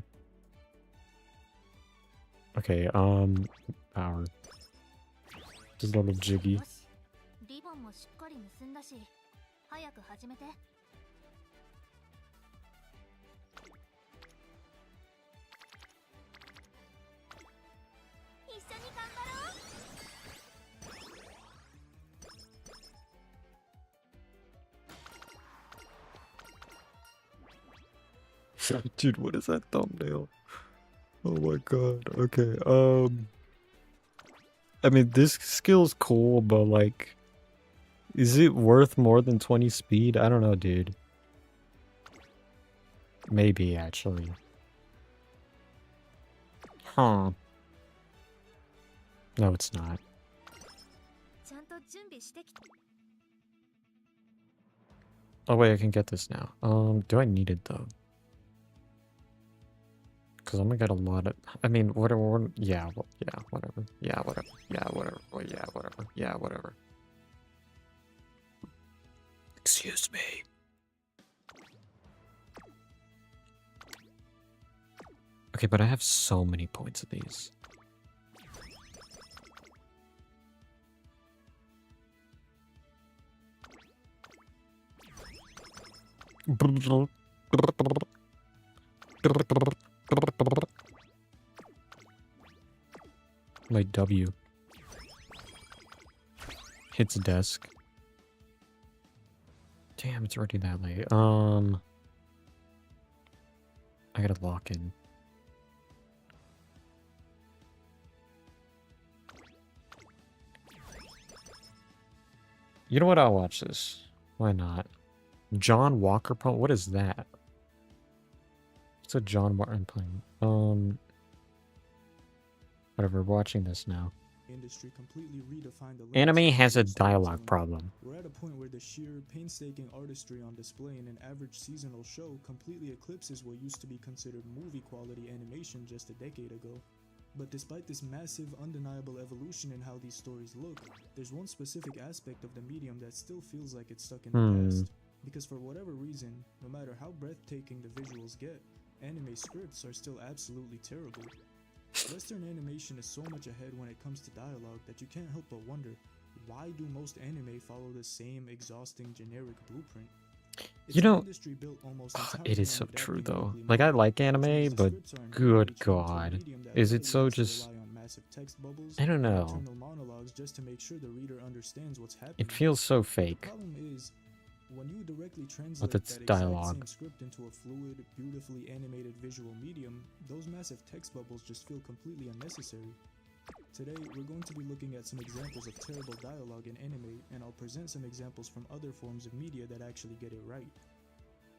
Okay, power. Just a little jiggy. よしリボンもしっかり結んだし早く始めて一緒に頑張ろう Dude, what is that thumbnail? Oh my god. Okay, I mean, this skill's cool, but like, is it worth more than 20 speed? I don't know, dude. Maybe, actually. Huh. No, it's not. ちゃんと準備してきて Oh wait, I can get this now. Do I need it though? Because I'm gonna get a lot of. I mean, whatever. Yeah, yeah, whatever. Yeah, whatever. Yeah, whatever. Oh, yeah, whatever. Yeah, whatever. Excuse me. Okay, but I have so many points of these. Like W. Hits desk. Damn, it's already that late. I gotta lock in. You know what? I'll watch this. Why not? John Walker poem? What is that? It's a John Walker playing. Whatever, watching this now. Industry completely redefined the Anime limits of has a storytelling. dialogue problem. We're at a point where the sheer, painstaking artistry on display in an average seasonal show completely eclipses what used to be considered movie-quality animation just a decade ago. But despite this massive, undeniable evolution in how these stories look, there's one specific aspect of the medium that still feels like it's stuck in the past. Because for whatever reason, no matter how breathtaking the visuals get, anime scripts are still absolutely terrible. Western animation is so much ahead when it comes to dialogue that you can't help but wonder, why do most anime follow the same exhausting generic blueprint? It's You an know, industry built almost it entirely is on so true adapting though. weekly Like I manga, like which anime, means the but scripts are good inherently tuned to a god. medium that Is it really so has to just... rely on massive text bubbles I don't and know. internal monologues just to make sure the reader understands what's happening. It feels so The fake. problem is, when you directly translate its that exact dialogue. same script into a fluid, beautifully animated visual medium, those massive text bubbles just feel completely unnecessary. Today, we're going to be looking at some examples of terrible dialogue in anime, and I'll present some examples from other forms of media that actually get it right.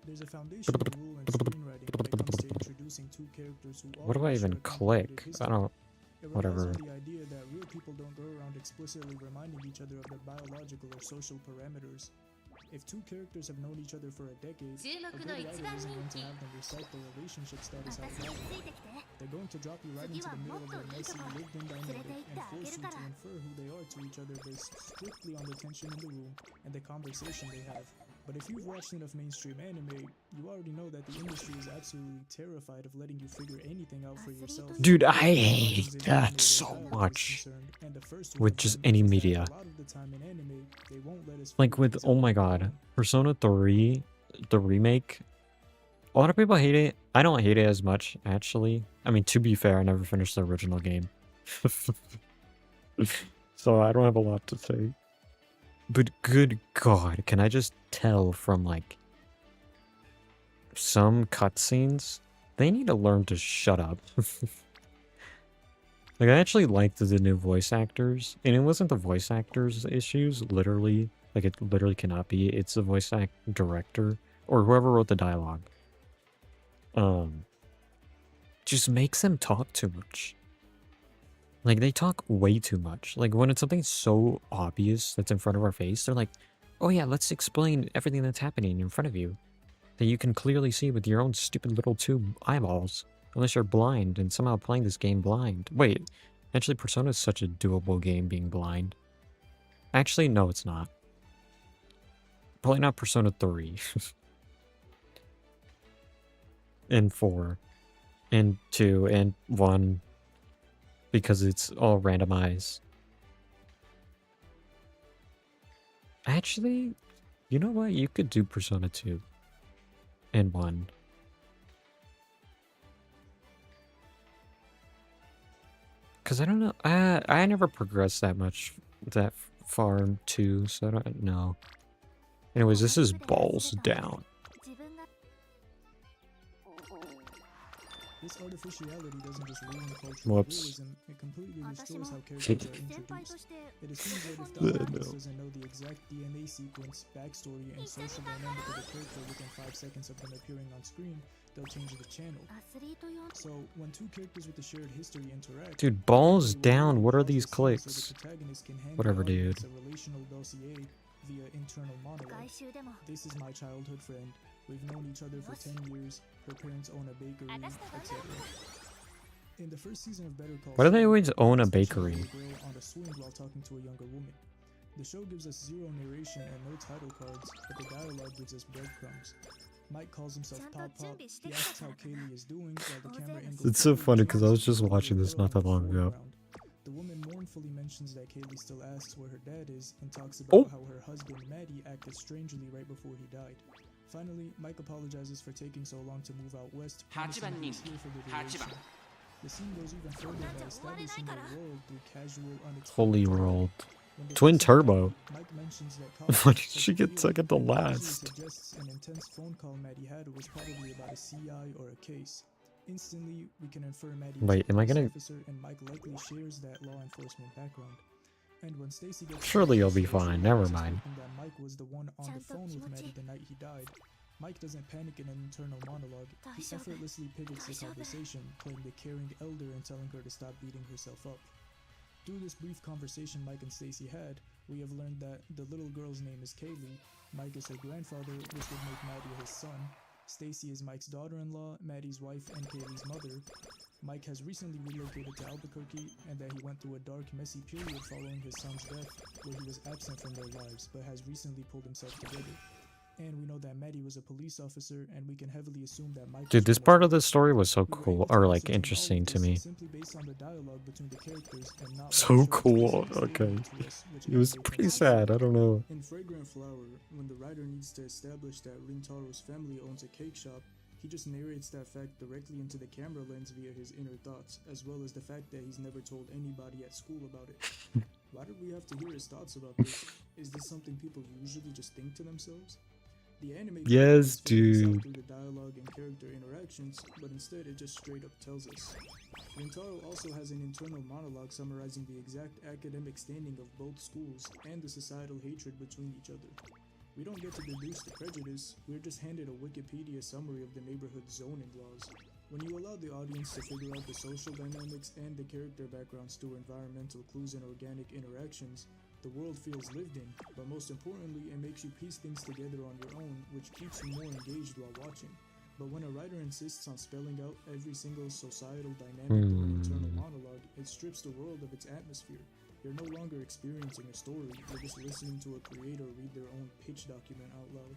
There's a foundational rule in screenwriting when it comes to introducing two characters who What do all I share even a complicated click? I history. don't... It relies Whatever. on the idea that real people don't go around explicitly reminding each other of their biological or social parameters. If two characters have known each other for a decade, a 注目 good の writer 一番 isn't 人 going to 気 have them recite their relationship status out 私に loud. ついてきて They're going to drop you right into the middle of their messy, lived-in dynamic and force you to infer who they are to each other based strictly on the tension in the room and the conversation they have. But if you've watched enough mainstream anime, you already know that the industry is absolutely terrified of letting you figure anything out for yourself. Dude, I as far as hate in that anime where so dialogue is much. concerned. And the first With one of just them any is that media. A lot of the time in anime, they won't let us Like figure with, things oh out my on our god, own. Persona 3, the remake. A lot of people hate it. I don't hate it as much, actually. I mean, to be fair, I never finished the original game. So I don't have a lot to say. But good god, can I just tell from like some cutscenes, they need to learn to shut up. Like, I actually liked the new voice actors, and it wasn't the voice actors' issues, literally. Like, it literally cannot be. It's the voice director, or whoever wrote the dialogue. Just makes them talk too much. Like, they talk way too much. Like, when it's something so obvious that's in front of our face, they're like, oh yeah, let's explain everything that's happening in front of you that you can clearly see with your own stupid little two eyeballs. Unless you're blind and somehow playing this game blind. Wait, actually Persona is such a doable game being blind. Actually, no, it's not. Probably not Persona 3. And 4. And 2 and 1. Because it's all randomized. Actually, you know what? You could do Persona 2 and 1. Because I don't know. I never progressed that much, that far in 2, so I don't know. Anyways, this is balls down. 自分が This artificiality doesn't just ruin cultural Whoops. realism, it completely 私も destroys how 先 characters are 輩 introduced. として It assumes that if Yeah, the no. audience doesn't know the exact DNA sequence, backstory, and social dynamic of a character within 5 seconds of them appearing on screen, they'll change the channel. アスリート用 So, when two characters with a shared history interact, Dude, balls they will down. literally What are pause these the scene so clicks? the protagonist can hand the Whatever, audience dude. a relational dossier via internal monologue. 外周でも This is my childhood friend. We've known each other for 10 years. Her parents own a bakery, etc. In the first season of Better Call Why do they Saul, always own a Mike is bakery? a girl on a swing while talking to a younger woman. The show gives us zero narration and no title cards, but the dialogue gives us breadcrumbs. Mike calls himself Pop Pop. He asks how Kaylee is doing while the camera angles It's so forward funny to 'cause I was show just the watching little this girl not in that the long ago. foreground. The woman mournfully mentions that Kaylee still asks where her dad is and talks Oh. about how her husband Maddie acted strangely right before he died. Finally, Mike apologizes for taking so long to move out west, promising Hachiban he's here for the duration. Hachiban. The scene goes even further by establishing the world through casual, unexpected Holy dialogue. world. When the Twin first turbo. Mike mentions that Why college did is she get real, second to and casually last? suggests an intense phone call Maddie had was probably about a CI or a case. Instantly, we can infer Maddie was Wait, a am I police gonna- officer, and Mike likely shares that law enforcement background. And when Stacy gets Surely you'll be Stacy fine, never realizes mind. that Mike was the one on the phone with Maddie the night he died. Mike doesn't panic in an internal monologue. He effortlessly pivots the conversation, playing the caring elder and telling her to stop beating herself up. Through this brief conversation Mike and Stacy had, we have learned that the little girl's name is Kaylee, Mike is her grandfather, which would make Maddie his son, Stacy is Mike's daughter-in-law, Maddie's wife, and Kaylee's mother. Mike has recently relocated to Albuquerque, and that he went through a dark, messy period following his son's death, where he was absent from their lives, but has recently pulled himself together. And we know that Maddie was a police officer, and we can heavily assume that Mike Dude, was this one part as of the well. story was so We were cool, able to or like ascertain all of interesting to this me. simply based on the dialogue between the characters and not by So the show's cool, specific okay. statement to us, which It was elevates pretty us. sad, I don't know. In Fragrant Flower, when the writer needs to establish that Rintaro's family owns a cake shop, he just narrates that fact directly into the camera lens via his inner thoughts, as well as the fact that he's never told anybody at school about it. Why did we have to hear his thoughts about this? Is this something people usually just think to themselves? The anime Yes, figures this out dude. through the dialogue and character interactions, but instead it just straight up tells us. Rintaro also has an internal monologue summarizing the exact academic standing of both schools and the societal hatred between each other. We don't get to deduce the prejudice, we're just handed a Wikipedia summary of the neighborhood zoning laws. When you allow the audience to figure out the social dynamics and the character backgrounds through environmental clues and organic interactions, the world feels lived in, but most importantly, it makes you piece things together on your own, which keeps you more engaged while watching. But when a writer insists on spelling out every single societal dynamic or internal monologue, it strips the world of its atmosphere. You're no longer experiencing a story, you're just listening to a creator read their own pitch document out loud.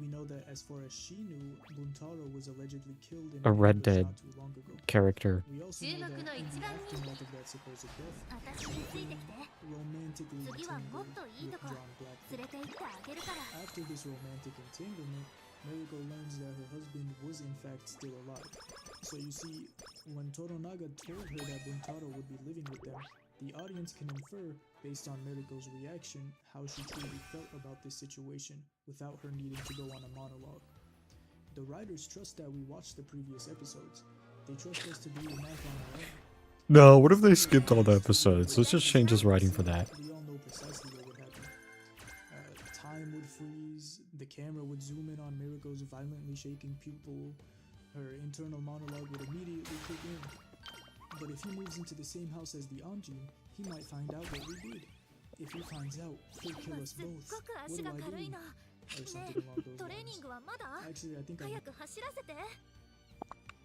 we know that as far as she knew, Buntaro was allegedly killed in A an Red ambush Dead not too long ago. character. We also know that in the aftermath of that supposed death, 私についてきて romantically 次はもっ entangled といい with とこ John Blackwood. 連れて行ってあげるから After this romantic entanglement, Mariko learns that her husband was in fact still alive. So you see, when Toronaga told her that Buntaro would be living with them, the audience can infer, based on Mariko's reaction, how she truly felt about this situation, without her needing to go on a monologue. The writers trust that we watched the previous episodes. They trust us to do the math on our own. No, what if they skipped all the episodes? Let's just change his writing for that. We all know precisely what would happen. Time would freeze, the camera would zoom in on Mariko's violently shaking pupil, her internal monologue would immediately kick in. But if he moves into the same house as the Anjin, he might find out what we did. If he finds out, he'll kill 今 us すっ both. ごく What 足 do が I 軽い do? の Or ね something え along those トレーニ lines. ングはまだ Actually, I think I 早く走らせて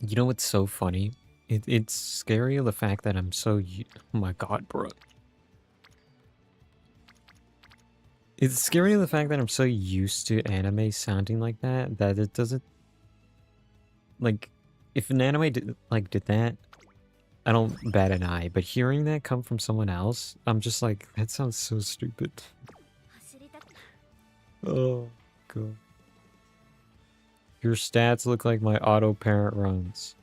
You know what's so funny? It's scary the fact that I'm so... Oh my god, bro. It's scary the fact that I'm so used to anime sounding like that it doesn't... Like, if an anime did that, I don't bat an eye. But hearing that come from someone else, I'm just like, that sounds so stupid. 走りたく Oh, god. Your stats look like my auto parent runs.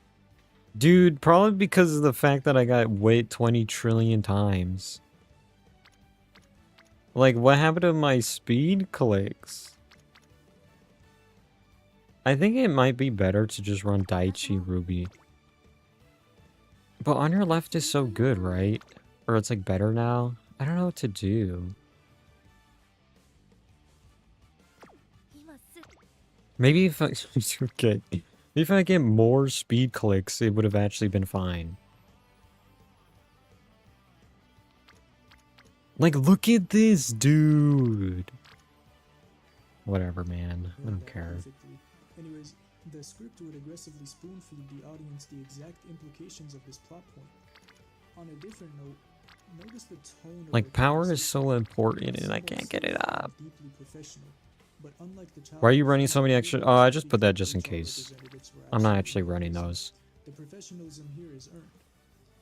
Dude, probably because of the fact that I got wait 20 trillion times. Like, what happened to my speed clicks? I think it might be better to just run Daichi Ruby. But on your left is so good, right? Or it's like better now? I don't know what to do. 今す Maybe if I... okay. If I get more speed clicks, it would have actually been fine. Like, look at this, dude. Whatever, man. I don't care. Perfectly. Anyways, the script would aggressively spoon feed the audience the exact implications of this plot point. On a different note, notice the tone of Like, the power is conversation. so important It's and I somewhat can't get it serious and up. deeply professional. But unlike the Why are you childhood running so many fantasy extra... where Oh, I the just put that just in HR case. representatives were I'm not actually actually running voices, those. the professionalism here is earned.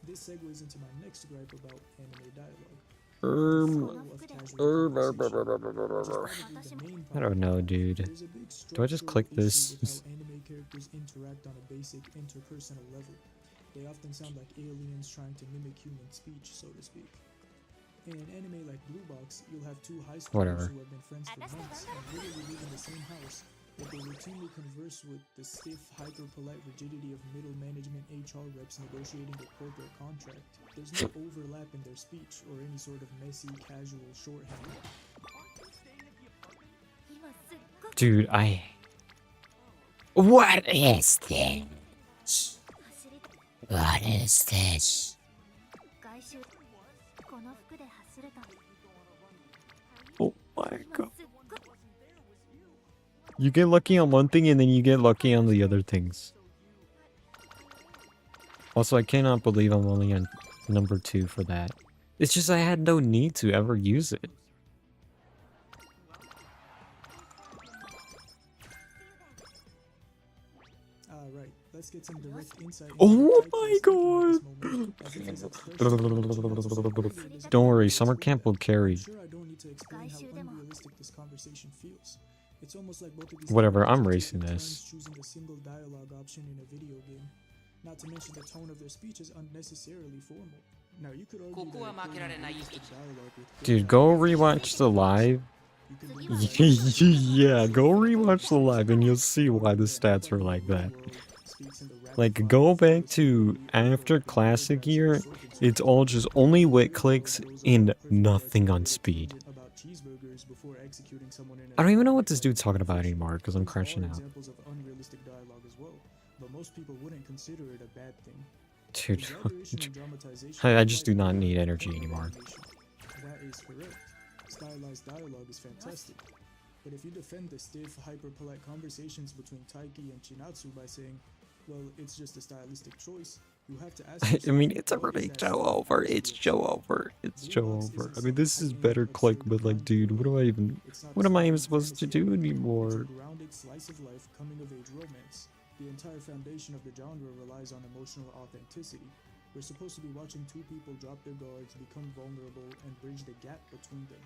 This segues into my next gripe about anime dialogue. The flow of casual conversation. Just probably the main I don't know, problem. dude. There's a big Do I just structural click issue this? with how anime characters interact on a basic interpersonal level. They often sound like aliens trying to mimic human speech, so to speak. In an anime like Blue Box, you'll have two high schoolers Whatever. who have been friends for months and literally live in the same house, but they routinely converse with the stiff, hyper-polite rigidity of middle management HR reps negotiating a corporate contract. There's no overlap in their speech or any sort of messy, casual shorthand. 今すっごく Dude, I... What is this? 走りたく What is this? 外周この服で走ると Oh my 今 god. すっごく You get lucky on one thing and then you get lucky on the other things. Also, I cannot believe I'm only on number 2 for that. It's just I had no need to ever use it. Right, let's get some direct insight. Oh into my Taiko's thinking at this moment, as it is expressed. Don't worry, summer camp will carry. I'm sure I don't need to explain how unrealistic this conversation feels. It's almost like both of these Whatever, I'm characters racing take this. turns choosing a single dialogue option in a video game. Not to mention the tone of their speech is unnecessarily formal. Now you could argue ここは that 負けられない realistic dialogue with Dude, good go dialogue rewatch the live. you can do Yeah, go rewatch the live and you'll see why the stats are like that. Like, go back to after classic year, it's all just only wit clicks and nothing on speed. I don't even know what this dude's talking about anymore because I'm crashing out. Examples of unrealistic dialogue as well, but most people wouldn't consider it a bad thing. Dude, Exaggeration and dramatization I just do are not need quite energy important in anymore. animation. That is correct. Stylized dialogue is fantastic. But if you defend the stiff, hyper-polite conversations between Taiki and Chinatsu by saying, well, it's just a stylistic choice, you have to ask I mean, yourself, it's what is already that Joe style over. of It's conversation? Joe over. It's Joe Blue Box over. isn't I mean, this some is tiny better click, absurd but like, mind dude, what do I even... It's not What am I some even supposed to fantasy do idea. It's a anymore? grounded dramatic slice-of-life coming-of-age romance. The entire foundation of the genre relies on emotional authenticity. We're supposed to be watching two people drop their guards, become vulnerable, and bridge the gap between them.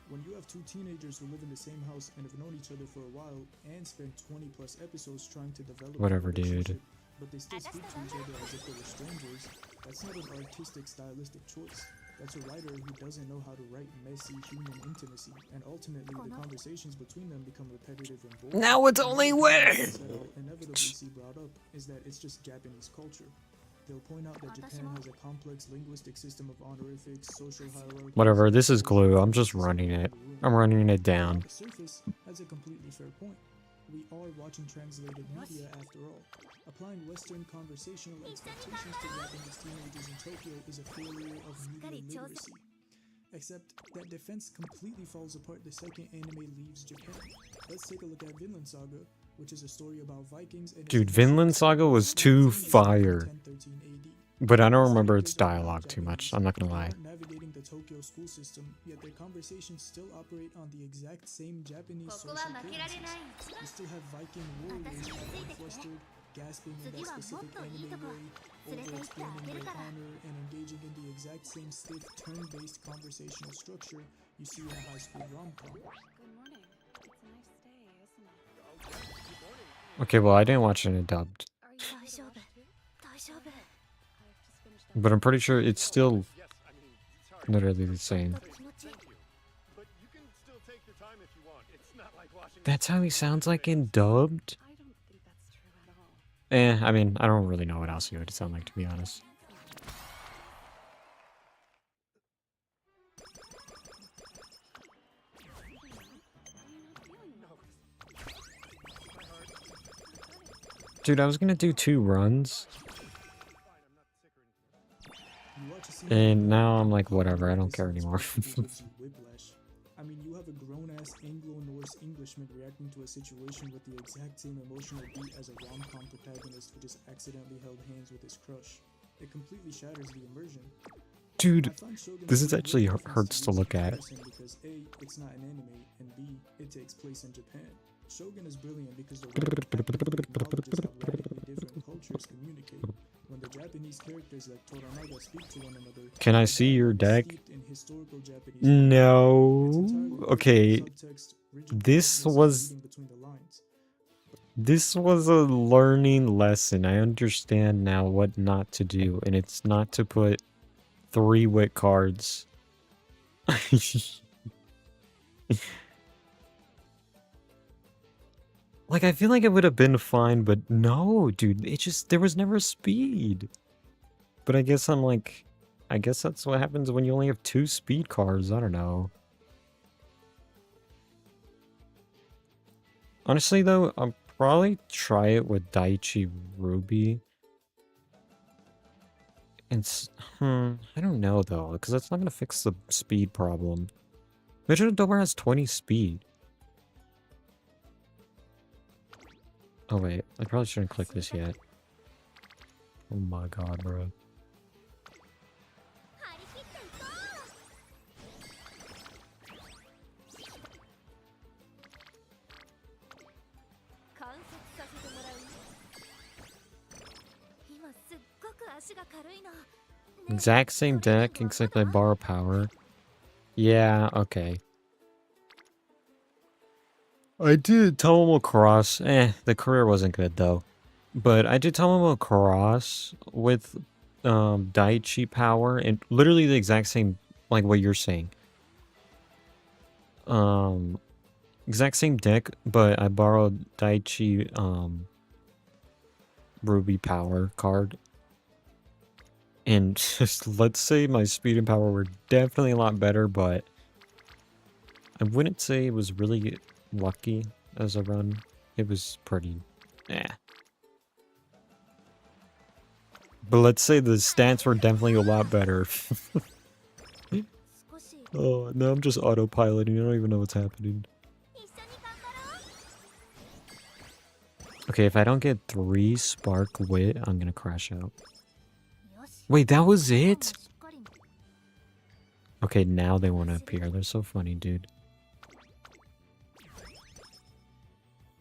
When you have two teenagers who live in the same house and have known each other for a while and spent 20 plus episodes trying to develop Whatever, a relationship, dude. but they still speak to each other as if they were strangers, that's not an artistic stylistic choice. That's a writer who doesn't know how to write messy human intimacy, and ultimately the conversations between them become repetitive and boring. Now it's only Another thing that I'll inevitably see brought up is that it's just Japanese culture. They'll point out that Japan has a complex linguistic system of honorifics, social hierarchies. Whatever, this is glue. I'm just running it. I'm running it down. On the surface, has a completely fair point. We are watching translated media after all. Applying Western conversational expectations to Japanese teenagers in Tokyo is a failure of media literacy. Except that defense completely falls apart the second anime leaves Japan. Let's take a look at Vinland Saga, which is a story about Vikings and Dude, Vinland Saga was too fire. But I don't remember its dialogue too much, I'm not gonna lie. Navigating the Tokyo school system, yet their conversations still operate on the exact same Japanese social cadences. You still have Viking warriors having flustered, gasping in that specific anime way, over-explaining their honor, and engaging in the exact same stiff turn-based conversational structure you see in a high school rom-com. Good morning. It's a nice day, isn't it? Okay, well, I didn't watch it dubbed. 大丈夫大丈夫 But I'm pretty sure it's still literally the same. 気持ち That's how he sounds like in dubbed? I don't think that's true at all. I mean, I don't really know what else he would sound like, to be honest. Dude, I was gonna do 2 runs, You watch a scene and now I'm like, whatever, I don't care anymore. Whiplash. I mean, you have a grown-ass Anglo-Norse Englishman reacting to a situation with the exact same emotional beat as a rom-com protagonist who just accidentally held hands with his crush. It completely shatters the immersion. Dude, I find Shogun this a is good actually reference hurts to use look at. comparison because A, it's not an anime, and B, it takes place in Japan. Shogun is brilliant because the writer actively acknowledges how radically different cultures communicate. When the Japanese characters like Toranaga speak to one another, Can I see your deck? steeped in historical Japanese No. it's entirely Okay, subtext, rigid this context, was- reading between the lines. this was a learning lesson. I understand now what not to do, and it's not to put 3 wit cards. Like, I feel like it would have been fine, but no, dude, it just, there was never speed. But I guess I'm like, I guess that's what happens when you only have 2 speed cards, I don't know. Honestly though, I'll probably try it with Daichi Ruby. I don't know though, because that's not gonna fix the speed problem. Metro Dober has 20 speed. Oh wait, I probably shouldn't click this yet. Oh my god, bro. 張り切っていこう観察させてもらう今すっごく足が軽いの Exact same deck, except I borrow power. Yeah, okay. I did Tomomo Cross. The career wasn't good though. But I did Tomomo Cross with Daichi power and literally the exact same like what you're saying. Exact same deck, but I borrowed Daichi Ruby power card. And just let's say my speed and power were definitely a lot better, but I wouldn't say it was really lucky as a run. It was pretty But let's say the stats were definitely a lot better. 少し Oh, now I'm just autopiloting. I don't even know what's happening. 一緒に頑張ろう Okay, if I don't get 3 spark wit, I'm gonna crash out. よし Wait, that was 今日 it? もしっかり Okay, now they want to appear. They're so funny, dude. 走れるようになったら Exact same deck, except I borrow power. Yeah, okay. 走れるようになったら I did Tomomo Cross with Daichi Ruby power. And literally the exact same like what you're saying. Exact same deck, but I borrowed Daichi Ruby power card. And just let's say my speed and power were definitely a lot better, but I wouldn't say it was really lucky as a run. It was pretty But let's say the stats were definitely a lot better. よし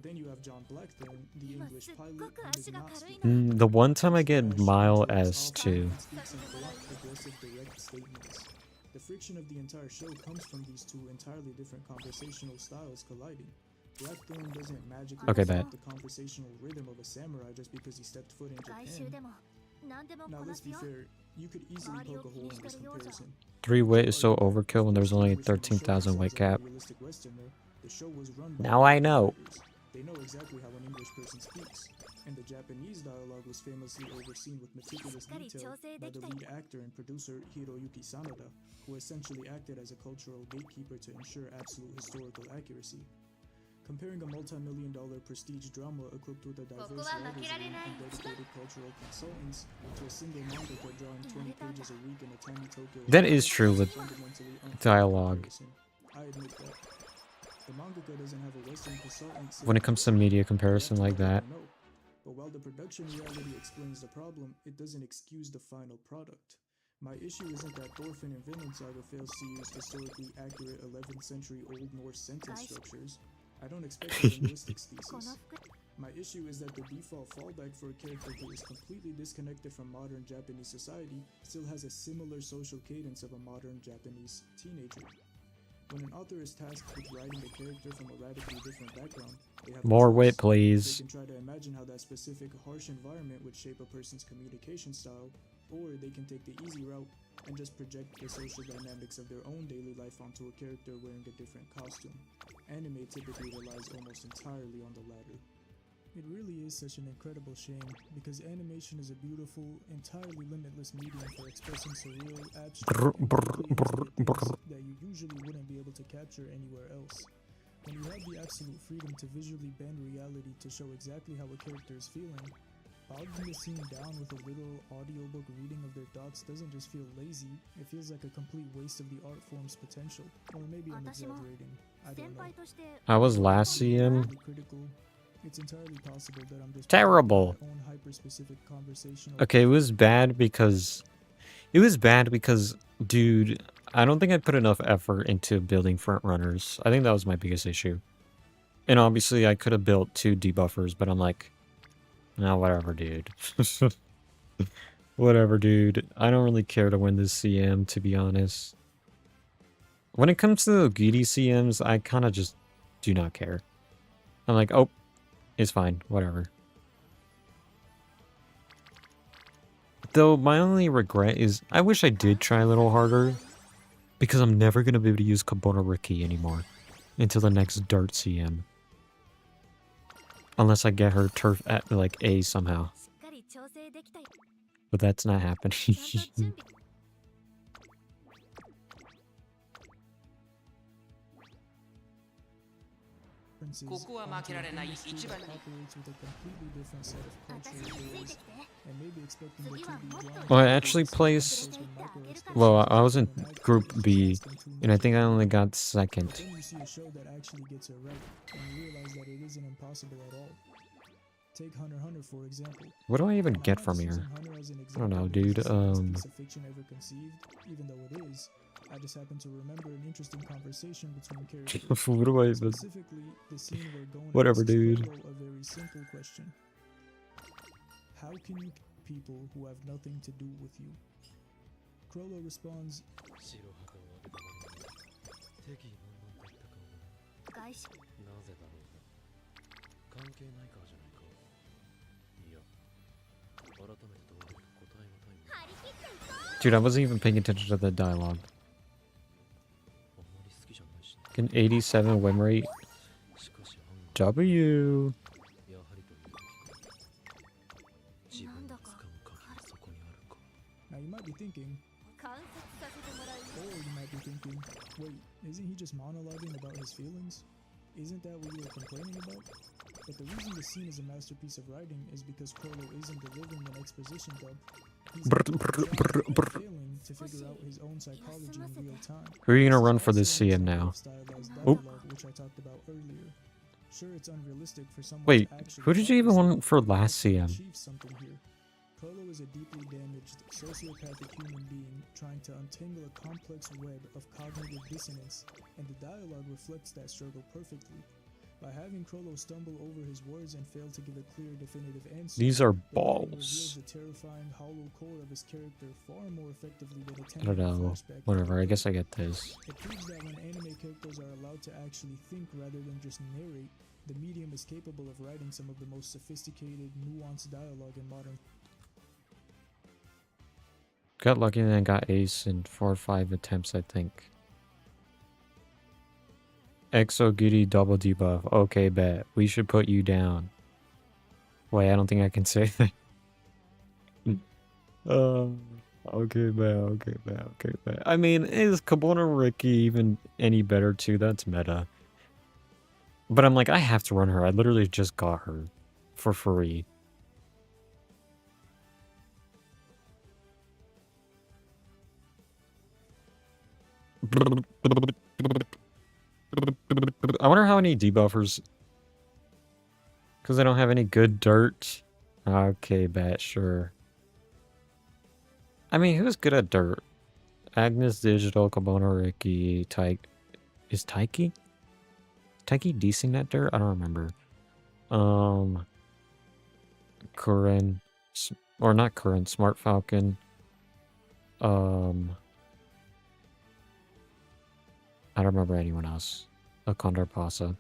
then you have John Blackthorne, the 今 English すっ pilot, ごく who does 足が not 軽い speak の。 The one time I get Mile S too. Speaks in blunt, aggressive, direct statements. The friction of the entire show comes from these two entirely different conversational styles colliding. Blackthorne doesn't magically Okay, accept bet. the conversational rhythm of a samurai just because he stepped foot in 外周 Japan. でも何でも Now こな let's す be よ。 fair, you could easily poke a hole in this comparison. 3-wit is so overkill when there's only 13,000 weight cap. Now I know. They know exactly how an English person speaks, and the Japanese dialogue was famously overseen with meticulous detail by the lead actor and producer Hiroyuki Sanada, who essentially acted as a cultural gatekeeper to ensure absolute historical accuracy. Comparing a multi-million-dollar prestige drama equipped with a diverse writer's room and dedicated cultural consultants to a single mangaka drawing 20 pages a week in a tiny Tokyo That is office true with fundamentally unfair dialogue. comparison. I admit that. The mangaka doesn't have a Western consultant When it comes to media comparison like that. No. But while the production reality explains the problem, it doesn't excuse the final product. My issue isn't that Thorfinn and Vinland Saga fails to use historically accurate 11th century Old Norse sentence structures. I don't expect a linguistics この thesis. 服 My issue is that the default fallback for a character who is completely disconnected from modern Japanese society still has a similar social cadence of a modern Japanese teenager. When an author is tasked with writing a character from a radically different background, they have a More choice. wit, They please. can try to imagine how that specific harsh environment would shape a person's communication style, or they can take the easy route and just project the social dynamics of their own daily life onto a character wearing a different costume. Anime typically relies almost entirely on the latter. It really is such an incredible shame, because animation is a beautiful, entirely limitless medium for expressing surreal, abstract, and deeply intimate things that you usually wouldn't be able to capture anywhere else. When you have the absolute freedom to visually bend reality to show exactly how a character is feeling, bogging the scene down with a literal audiobook reading of their thoughts doesn't just feel lazy, it feels like a complete waste of the art form's potential. Or maybe I'm 私も exaggerating. I 先 don't know. 輩として I was last CM. Critical. It's entirely possible that I'm just Terrible. my own hyper-specific conversational Okay, it was bad because... dude, I don't think I put enough effort into building front runners. I think that was my biggest issue. And obviously I could have built 2 debuffers, but I'm like, no, whatever, dude. Whatever, dude. I don't really care to win this CM, to be honest. When it comes to the Gidi CMs, I kind of just do not care. I'm like, oh, it's fine, whatever. Though my only regret is I wish I did try a little harder, because I'm never going to be able to use Kobono Riki anymore until the next Dart CM. Unless I get her turf at like A somehow. しっかり調整できたよ But that's not ちゃんと準 happening. 備 differences, ここは負けられない onto an 一 industry 番 that operates with a completely different set of 私 cultural について rules, きて and maybe expecting the 次は 2D もっと drawing Well, I to actually be placed- close with micro Well, expressions I was in and accurate Group B, expressions than and I think I 2D. only got But second. then you see a show that actually gets it right, and you realize that it isn't impossible at all. Take Hunter x Hunter for example. What do I even And I'm get not from just here? using Hunter as an I don't know, example because dude. it's the best piece of fiction ever conceived, even though it is. I just happen to remember an interesting conversation between characters. What do I even... Specifically, the scene where Gon Whatever, asks dude. Frollo a very simple question. How can you kill people who have nothing to do with you? Crollo responds, 白旗を上げたまま敵意満々だった顔が外資なぜだろうな関係ないからじゃないかいや改めて問われると答えがたいもの 張り切っていこ Dude, I wasn't even paying attention to the dialogue. あまり好きじゃないし An 87 win rate. しかし案外 W. やはりというべきか自分の掴む鍵がそこにあるか Now you might be thinking, う観察させてもらい or you might be thinking, wait, isn't he just monologuing about his feelings? Isn't that what you were complaining about? But the reason the scene is a masterpiece of writing is because Crollo isn't delivering an exposition dump. He's actually trying and failing to figure out his own psychology in real time. Who are you gonna run for Also this an CM example now? of stylized Oop. dialogue, which I talked about earlier. Sure, it's unrealistic for someone Wait, to actually who did you even focus on want for but last he CM? achieves something here. Crollo is a deeply damaged, sociopathic human being trying to untangle a complex web of cognitive dissonance, and the dialogue reflects that struggle perfectly. By having Crollo stumble over his words and fail to give a clear, definitive answer, These are the writing reveals balls. the terrifying, hollow core of his character far more effectively than I don't attempting a know. flashback. Whatever, I guess I get this. It proves that when anime characters are allowed to actually think rather than just narrate, the medium is capable of writing some of the most sophisticated, nuanced dialogue in modern. Got lucky and then got ace in 4 or 5 attempts, I think. Exogiri double debuff. Okay, bet. We should put you down. Wait, I don't think I can say that. Okay, bet. Okay, bet. Okay, bet. I mean, is Kabuto Riki even any better too? That's meta. But I'm like, I have to run her. I literally just got her for free. I wonder how many debuffers. Because I don't have any good dirt. Okay, bet, sure. I mean, who's good at dirt? Agnes Digital, Kabuto Riki, Tyke. Is Taiki? Taiki decent at dirt? I don't remember. Kurin. Or not Kurin, Smart Falcon. I don't remember anyone else. A Condor Pasa.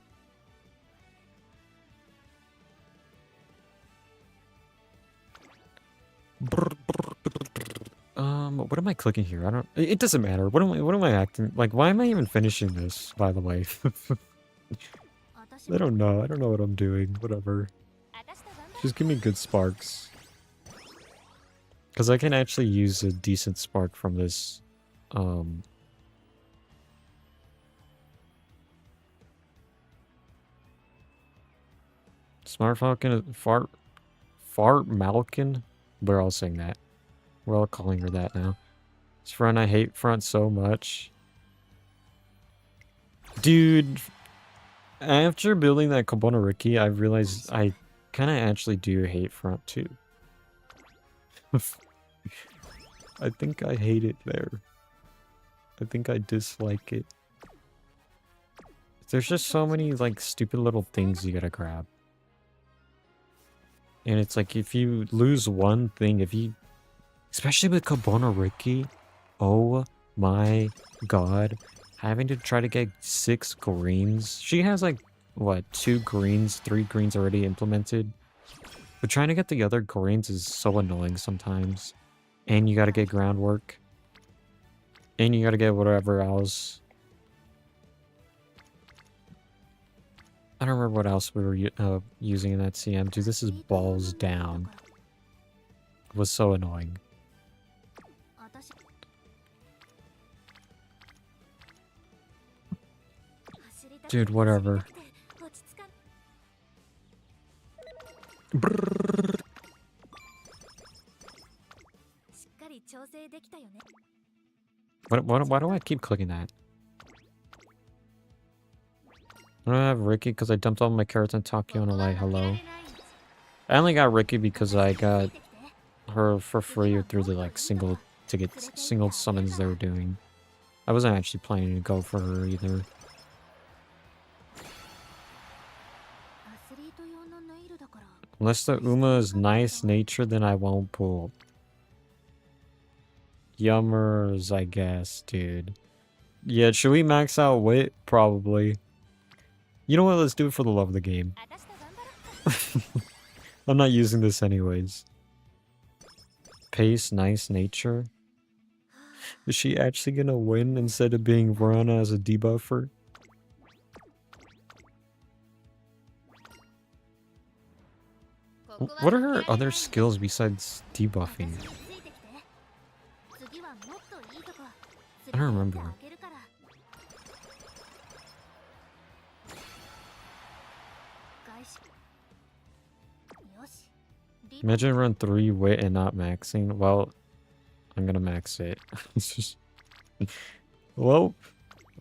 What am I clicking here? I don't. It doesn't matter. What am I acting like? Why am I even finishing this? By the way, I don't know. I don't know what I'm doing. Whatever. Just give me good sparks. Because I can actually use a decent spark from this. Smart Falcon, Fart Malkin. We're all saying that. We're all calling her that now. This front, I hate front so much. Dude, after building that Kabuto Riki, I realized I kind of actually do hate front too. I think I hate it there. I think I dislike it. There's just so many like stupid little things you gotta grab. And it's like if you lose one thing, especially with Kabuto Riki, oh my god, having to try to get 6 greens. She has like, what, 2 greens, 3 greens already implemented. But trying to get the other greens is so annoying sometimes. And you gotta get groundwork. And you gotta get whatever else. I don't remember what else we were using in that CM. Dude, this is balls down. It was so annoying. Dude, whatever. Brrr. Why do I keep clicking that? I don't have Riki because I dumped all my carrots on Takio and Light. Hello. I only got Riki because I got her for free through the like single summons they were doing. I wasn't actually planning to go for her either. Unless the Uma is nice nature, then I won't pull. Yummers, I guess, dude. Yeah, should we max out wit? Probably. You know what? Let's do it for the love of the game. I'm not using this anyways. Pace, nice nature. Is she actually gonna win instead of being run as a debuffer? What are her other skills besides debuffing? I don't remember. Imagine run 3 wit and not maxing. Well, I'm gonna max it. Well,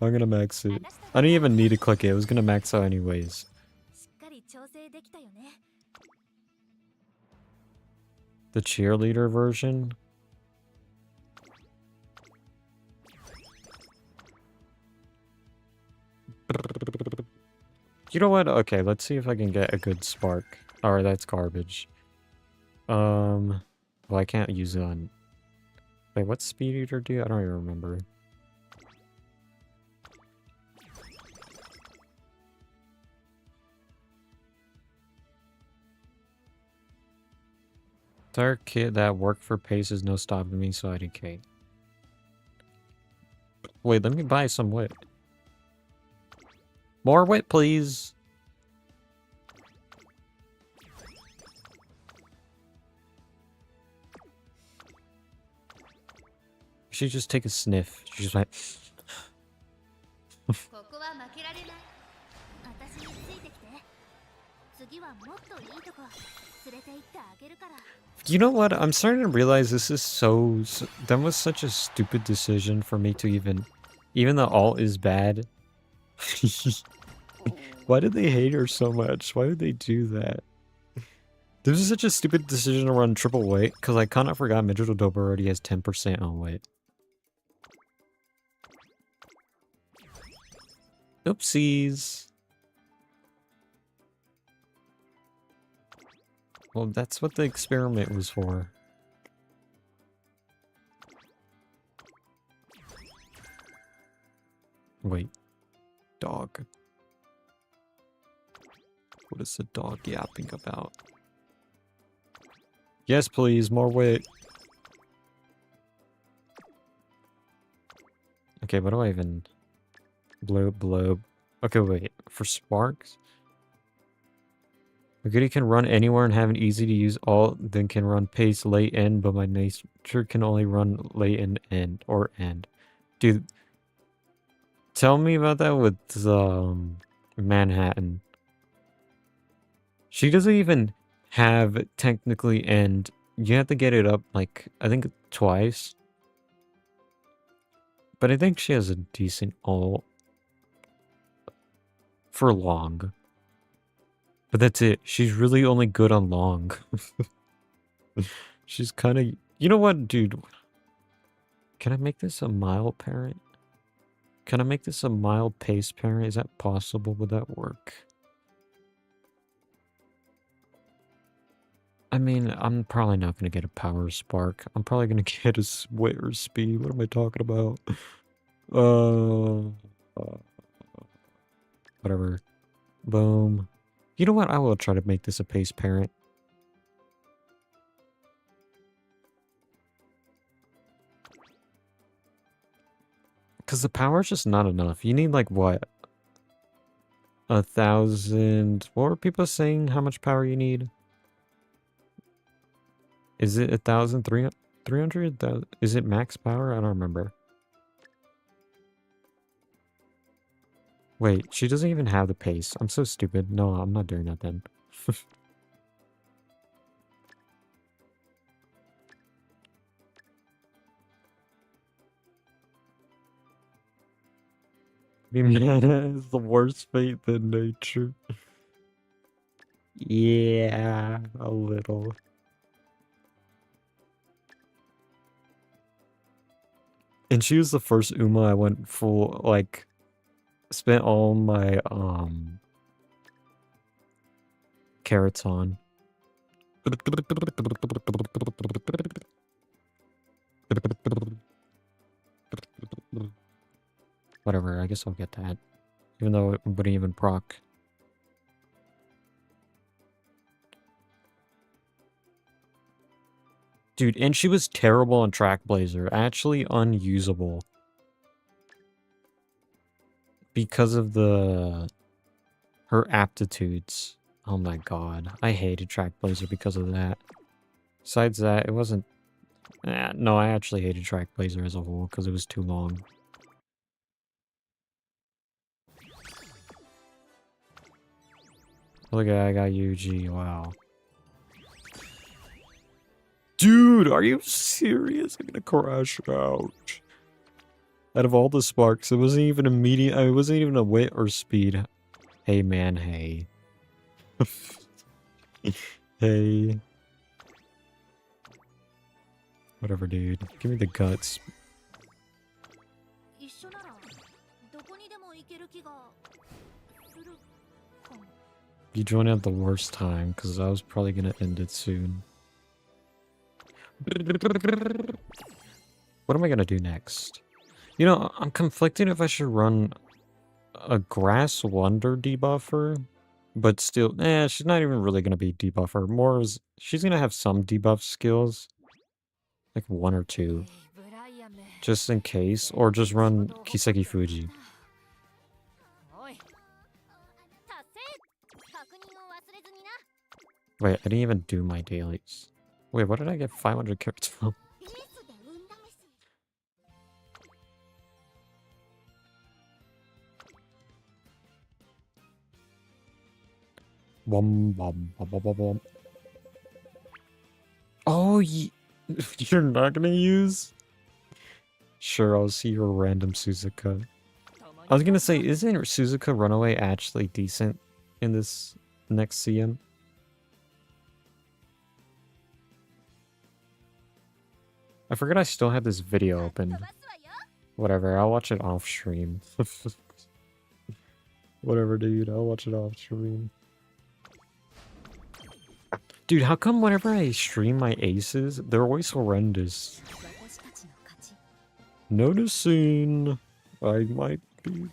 I'm gonna max it. I didn't even need to click it. I was gonna max out anyways. The cheerleader version? You know what? Okay, let's see if I can get a good spark. Alright, that's garbage. Well, I can't use it on... Wait, what's Speed Eater do? I don't even remember. Entire kit that worked for Pace is no stopping me, so I decay. Wait, let me buy some wit. More wit, please. She just take a sniff. She's like, ここは負けられない。私についてきて。次はもっといいとこ連れて行ってあげるから。 you know what? I'm starting to realize this is so... That was such a stupid decision for me to even though alt is bad. Why did they hate her so much? Why did they do that? This is such a stupid decision to run triple weight, because I kind of forgot Midget Doba already has 10% on weight. Oopsies. Well, that's what the experiment was for. Wait. Dog. What is the dog yapping about? Yes, please, more weight. Okay, what do I even... Blob. Okay, wait. For sparks? Magooty can run anywhere and have an easy to use alt, then can run pace late end, but my nature can only run late and end, or end. Dude, tell me about that with Manhattan. She doesn't even have technically end. You have to get it up, like, I think twice. But I think she has a decent alt. For long. But that's it. She's really only good on long. She's kind of... You know what, dude? Can I make this a mild parent? Can I make this a mild pace parent? Is that possible? Would that work? I mean, I'm probably not going to get a power spark. I'm probably going to get a weight or speed. What am I talking about? Whatever. Boom. You know what? I will try to make this a pace parent. Because the power is just not enough. You need like what? 1,000... What were people saying how much power you need? Is it 1,300? Is it max power? I don't remember. Wait, she doesn't even have the pace. I'm so stupid. No, I'm not doing that then. Mimiana is the worst fate than nature. Yeah, a little. And she was the first Uma I went full, like... Spent all my carrots on. Whatever, I guess I'll get that. Even though it wouldn't even proc. Dude, and she was terrible on Trackblazer. Actually unusable. Because of her aptitudes. Oh my god. I hated Trackblazer because of that. Besides that, it wasn't... no, I actually hated Trackblazer as a whole because it was too long. Look at I got Yuji, wow. Dude, are you serious? I'm gonna crash out. Out of all the sparks, it wasn't even a medium. It wasn't even a wit or speed. Hey, man, hey. Hey. Whatever, dude. Give me the guts. 一緒ならどこにでも行ける気がする You joined at the worst time, because I was probably gonna end it soon. What am I gonna do next? You know, I'm conflicted if I should run a Grass Wonder debuffer, but still, she's not even really gonna be debuffer. More is, she's gonna have some debuff skills, like 1 or 2, just in case, or just run Kiseki Fuji. 確認を忘れずにな。 Wait, I didn't even do my dailies. Wait, what did I get 500 carrots from? レースで運試し。 Bum, bum, bum, bum, bum, bum. Oh, you're not gonna use? Sure, I'll see your random Suzuka. I was gonna say, isn't Suzuka Runaway actually decent in this next CM? I forgot I still had this video open. Whatever, I'll watch it off stream. Whatever, dude, I'll watch it off stream. Dude, how come whenever I stream my aces, they're always horrendous? Noticing. I might be.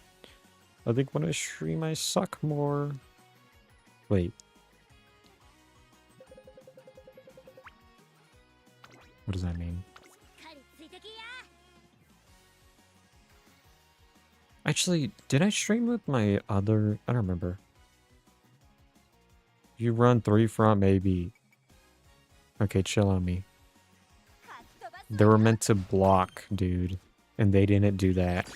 I think when I stream, I suck more. Wait. What does that mean? Actually, did I stream with my other... I don't remember. You run 3 front, maybe. Okay, chill on me. They were meant to block, dude. And they didn't do that.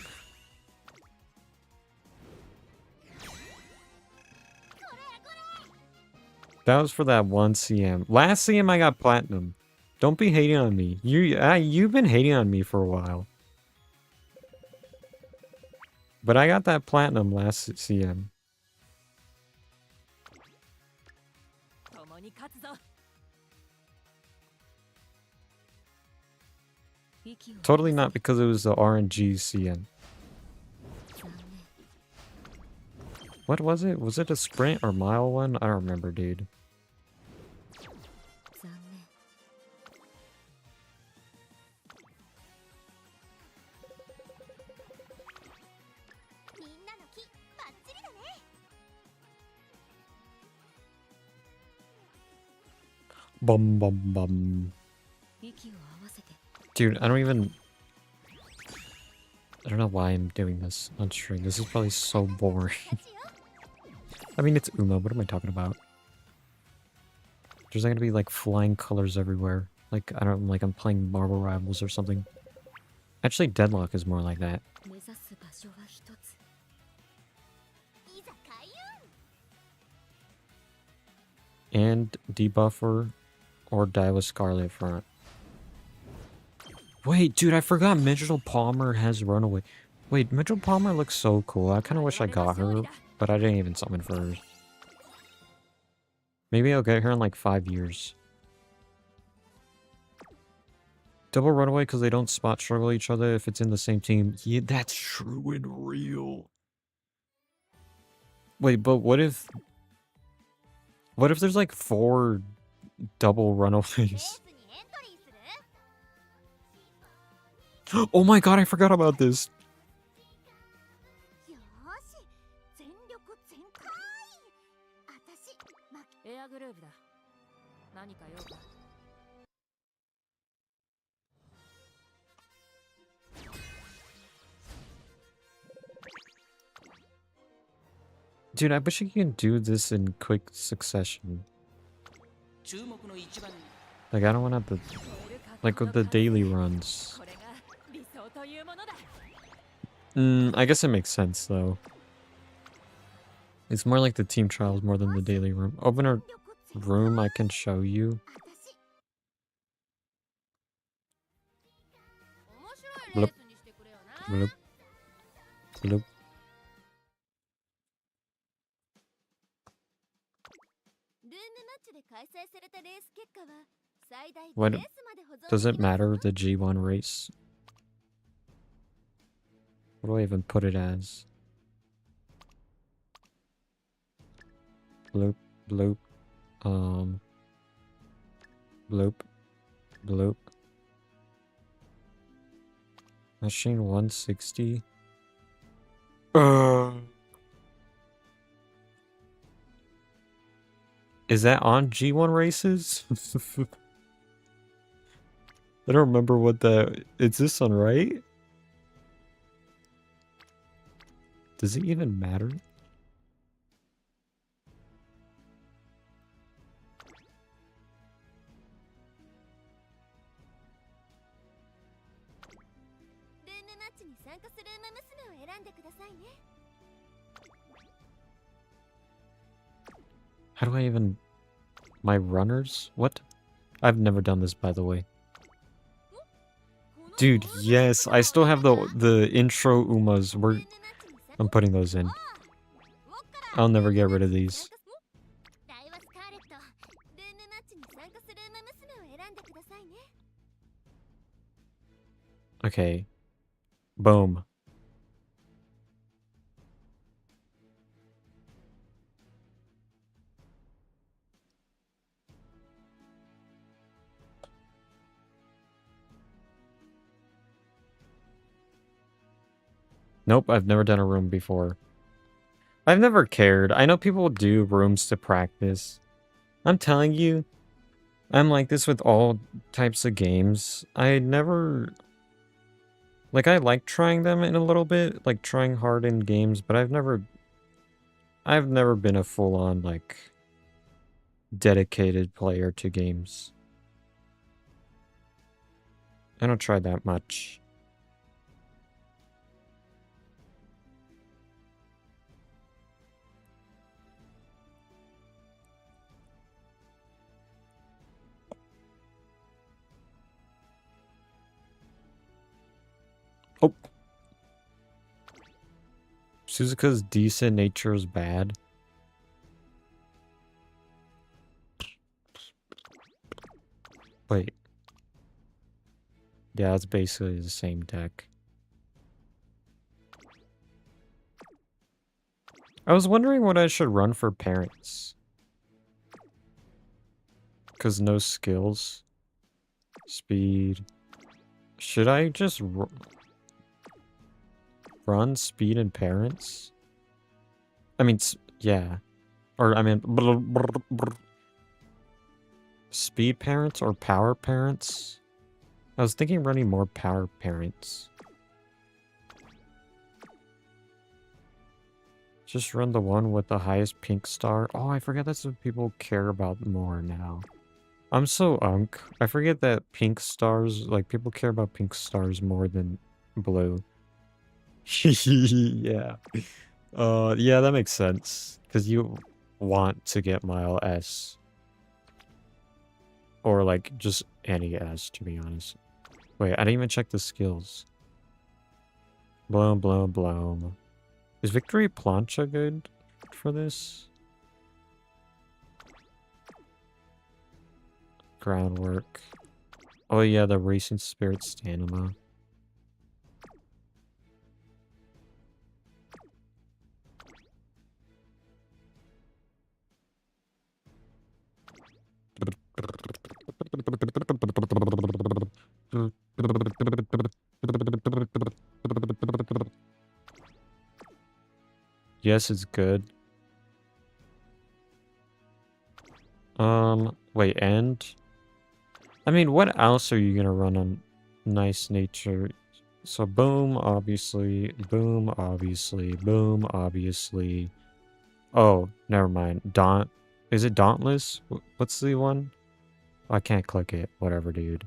That was for that one CM. Last CM I got platinum. Don't be hating on me. You've been hating on me for a while. But I got that platinum last CM. Totally not because it was the RNG CM. What was it? Was it a sprint or mile one? I don't remember, dude. Bum bum bum. Dude, I don't even... I don't know why I'm doing this on stream. This is probably so boring. I mean, it's Uma. What am I talking about? There's not gonna be like flying colors everywhere. Like, I don't like I'm playing Marvel Rivals or something. Actually, Deadlock is more like that. And debuffer or die with Scarlet front. Wait, dude, I forgot Mitchell Palmer has Runaway. Wait, Mitchell Palmer looks so cool. I kind of wish I got her, but I didn't even summon for her. Maybe I'll get her in like 5 years. Double Runaway because they don't spot struggle each other if it's in the same team. Yeah, that's true and real. Wait, but what if... What if there's like 4 double runaways? Oh my god, I forgot about this. Dude, I wish you could do this in quick succession. Like, I don't want to have to... Like, with the daily runs. I guess it makes sense, though. It's more like the team trials more than the daily room. Open a room I can show you. Bloop. Bloop. Bloop. What does it matter the G1 race? What do I even put it as? bloop, bloop, bloop, bloop. Machine 160. Is that on G1 races? I don't remember what the... Is this on right? Does it even matter? How do I even... My runners? What? I've never done this, by the way. Dude, yes, I still have the intro Umas. I'm putting those in. I'll never get rid of these. Okay. Boom. Nope, I've never done a room before. I've never cared. I know people do rooms to practice. I'm telling you, I'm like this with all types of games. I never... Like, I like trying them in a little bit, like trying hard in games, but I've never been a full-on, like, dedicated player to games. I don't try that much. Oh. Suzuka's decent, nature is bad. Wait. Yeah, it's basically the same deck. I was wondering what I should run for parents. Because no skills. Speed. Should I just run speed and parents? I mean, yeah. Or, I mean... Speed parents or power parents? I was thinking running more power parents. Just run the one with the highest pink star. Oh, I forget that's what people care about more now. I'm so unk. I forget that pink stars, like, people care about pink stars more than blue. Yeah. Yeah, that makes sense. Because you want to get Mile S. Or, like, just any S, to be honest. Wait, I didn't even check the skills. Bloom, bloom, bloom. Is Victory Plancha good for this? Groundwork. Oh yeah, the Racing Spirit Stamina. Yes, it's good. Wait, and? I mean, what else are you gonna run on nice nature? So boom, obviously, boom, obviously, boom, obviously. Oh, never mind. Is it Dauntless? What's the one? I can't click it. Whatever, dude.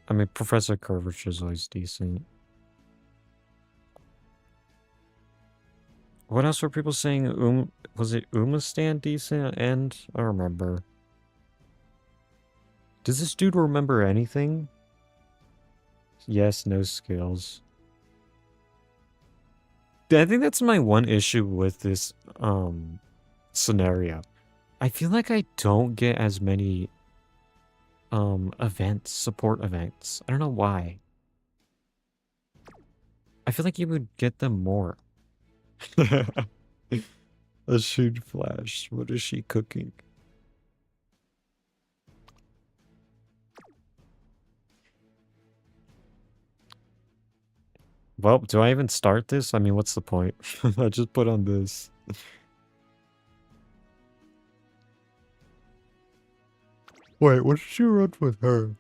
I mean, Professor Curvature is always decent. What else were people saying? Was it Umastan decent? And I don't remember. Does this dude remember anything? Yes, no skills. I think that's my one issue with this scenario. I feel like I don't get as many support events. I don't know why. I feel like you would get them more. A shoot flash. What is she cooking? Well, do I even start this? I mean, what's the point? I just put on this. Wait, what did she run with her?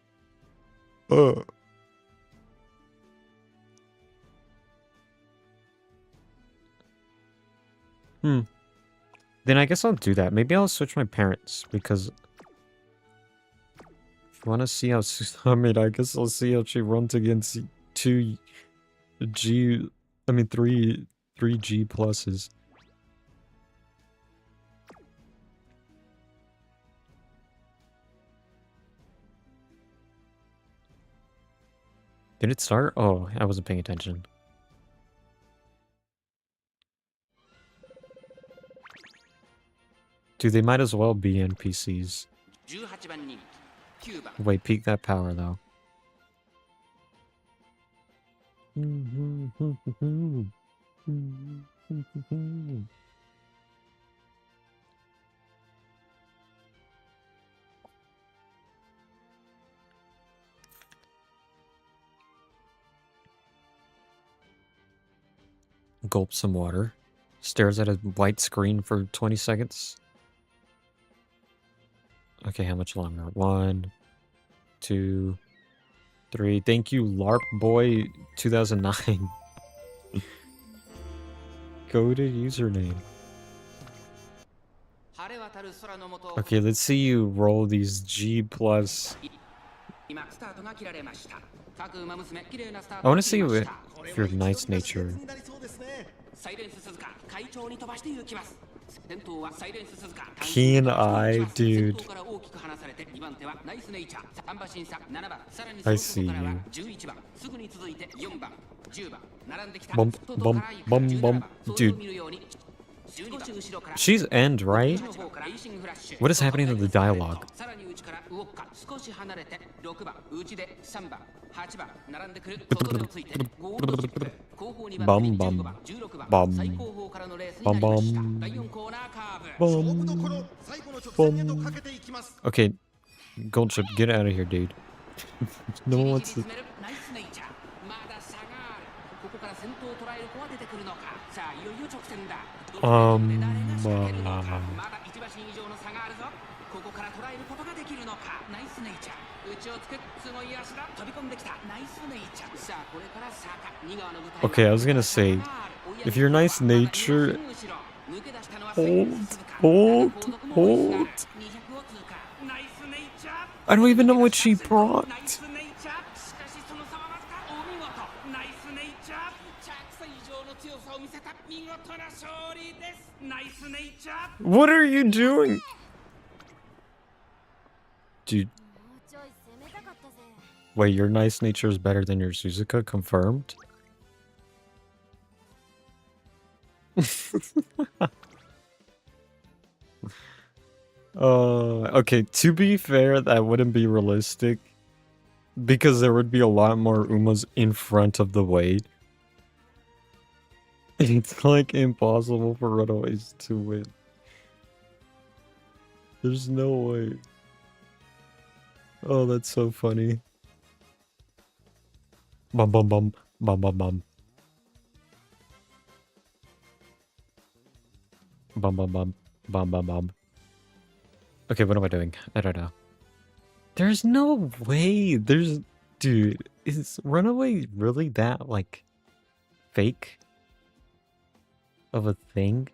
Then I guess I'll do that. Maybe I'll switch my parents because if you want to see how I mean, I guess I'll see how she runs against three G pluses. Did it start? Oh, I wasn't paying attention. Dude, they might as well be NPCs. 18番人気9番 Wait, peak that power though. Gulp some water. Stares at a white screen for 20 seconds. Okay, how much longer? 1, 2, 3. Thank you, LARP Boy 2009. Go to username. 晴れ渡る空の下 Okay, let's see you roll these G plus. 今スタートが切られました各馬娘綺麗なスター I ト want を to 切 see りまし if た you're nice nature. になりそうですね。サイレンス鈴鹿快調に飛ばして行きます先頭はサイレンス鈴鹿 Keen eye, dude. 先頭から大きく離されて2番手はナイスネイチャー3馬審査7番さらに I その外からは see 11番すぐに続いて4番10番並んできた Bump, 外 bump, から行く bump, 17番 bump. それを Dude. 見るように12番後ろから She's end, right? の方からレーシングフラッシュ What is happening to the dialogue? さらに内からウォッカ少し離れて6番内で3番8番並んでくる外目をついてゴールドシップ後方2番手に15番16番バン最後方からのレースになりました第4コーナーカーブ 勝負どころ最後の直線へとかけていきます。 Okay, Goldship, get out of here, dude. No one wants to. ナイスネイチャーまだ差があるここから先頭を捉える子は出てくるのかさあいよいよ直線だまだ1馬身以上の差があるぞここから捉えることができるのかナイスネイチャー内をつくすごい足だ飛び込んできたナイスネイチャーさあこれから坂2側の舞台 Okay, I was gonna say, if you're nice nature, hold. I don't even know what she brought. What are you doing? Dude, もうちょい攻めたかったぜ。 wait, your nice nature is better than your Suzuka? Confirmed? Okay, to be fair, that wouldn't be realistic. Because there would be a lot more Umas in front of the weight. It's like impossible for Runaways to win. There's no way. Oh, that's so funny. Bum bum bum bum bum bum. Bum bum bum bum bum bum. Okay, what am I doing? I don't know. There's no way. Dude, is Runaway really that, like, fake of a thing?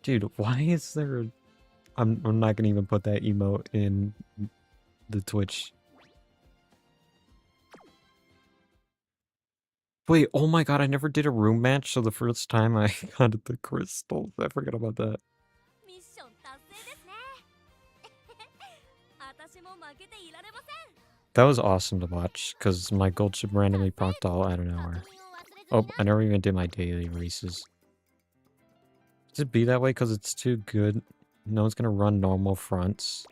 Dude, why is there... I'm not gonna even put that emote in the Twitch. Wait, oh my god, I never did a room match, so the first time I got the crystals. I forgot about that. ミッション達成ですね。私も負けていられません。 That was awesome to watch, because my gold ship randomly popped all out of nowhere. Oh, I never even did my daily races. Does it be that way because it's too good? No one's gonna run normal fronts.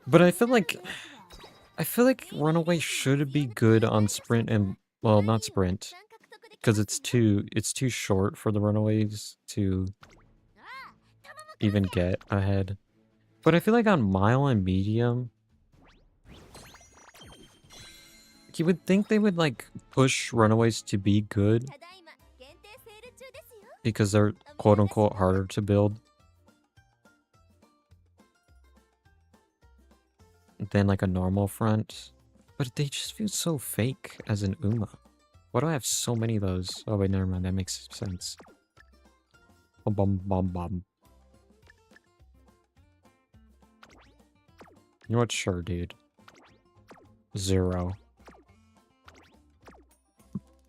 But I feel like Runaway should be good on sprint and, well, not sprint. because it's too short for the runaways to even get ahead. But I feel like on mile and medium, you would think they would like push runaways to be good ただいま限定セール中ですよ because they're quote unquote harder to build than like a normal front. But they just feel so fake as an Uma. Why do I have so many of those? Oh wait, never mind, that makes sense. Bum bum bum bum. You know what? Sure, dude. 0.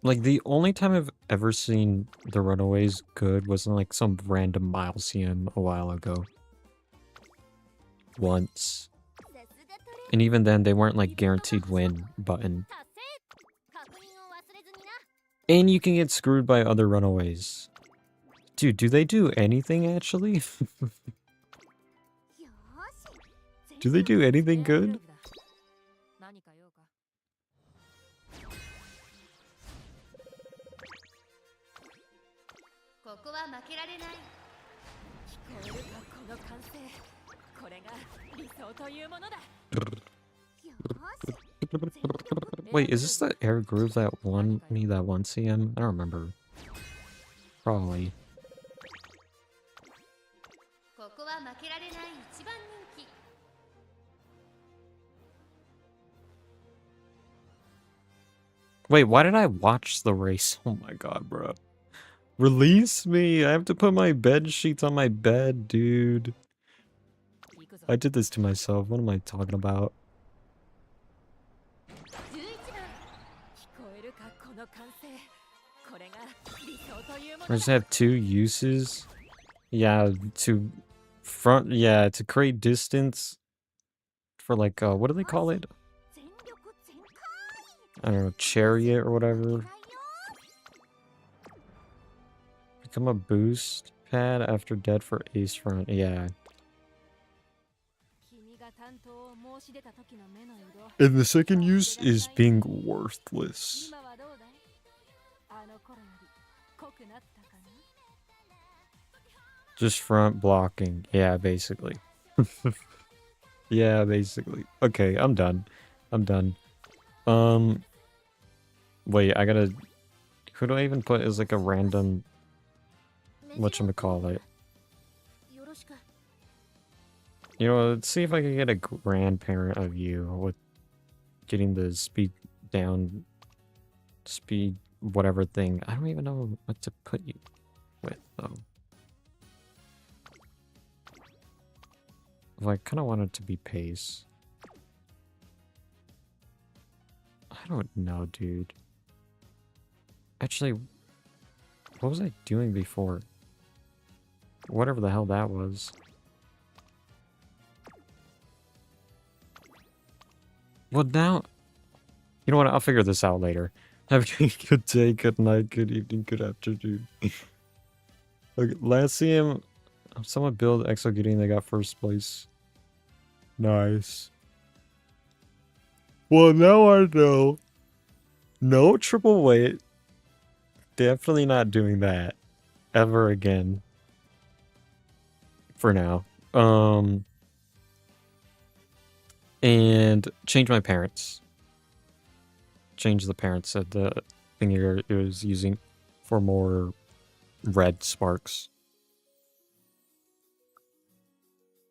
Like, the only time I've ever seen the Runaways good was in, like, some random Mileseum a while ago. Once. さすがトレ And even then, they weren't, like, guaranteed win button. 達成確認を忘れずにな And you can get screwed by other Runaways. Dude, do they do anything, actually? よーし Do they do anything good? 何か用かここは負けられない聞こえるかこの歓声これが理想というものだ Wait, is this the air groove that won me that one CM? I don't remember. Probably. ここは負けられない一番人気 Wait, why did I watch the race? Oh my god, bro. Release me! I have to put my bed sheets on my bed, dude. 行くぞ I did this to myself. What am I talking about? 11番聞こえるかこの歓声これが理想というも I の just だ have 2 uses. Yeah, to front. Yeah, to create distance for like what do they call it? 全力全開 I don't know, chariot or whatever. ないよ Become a boost pad after dead for ace front. Yeah. 君が担当を申し出た時の目の色 And the second use is being worthless. 今はどうだいあの頃より濃くなったかな Just front blocking. Yeah, basically. Yeah, basically. Okay, I'm done. I'm done. Wait, I gotta... Who do I even put as like a random... Whatchamacallit? よろしく You know, let's see if I can get a grandparent of you with getting the speed down... Speed whatever thing. I don't even know what to put you with, though. Well, I kind of want it to be pace. I don't know, dude. Actually, what was I doing before? Whatever the hell that was. Well, now... You know what? I'll figure this out later. Have a good day, good night, good evening, good afternoon. Okay, Latium... Someone build Exo Gideon, they got first place. Nice. Well, now I know. No triple weight. Definitely not doing that. Ever again. For now. And change my parents. Change the parents at the thing it was using for more red sparks.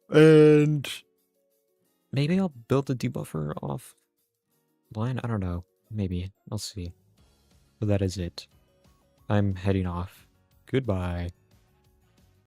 And maybe I'll build the debuffer offline. I don't know. Maybe. I'll see. But that is it. I'm heading off. Goodbye.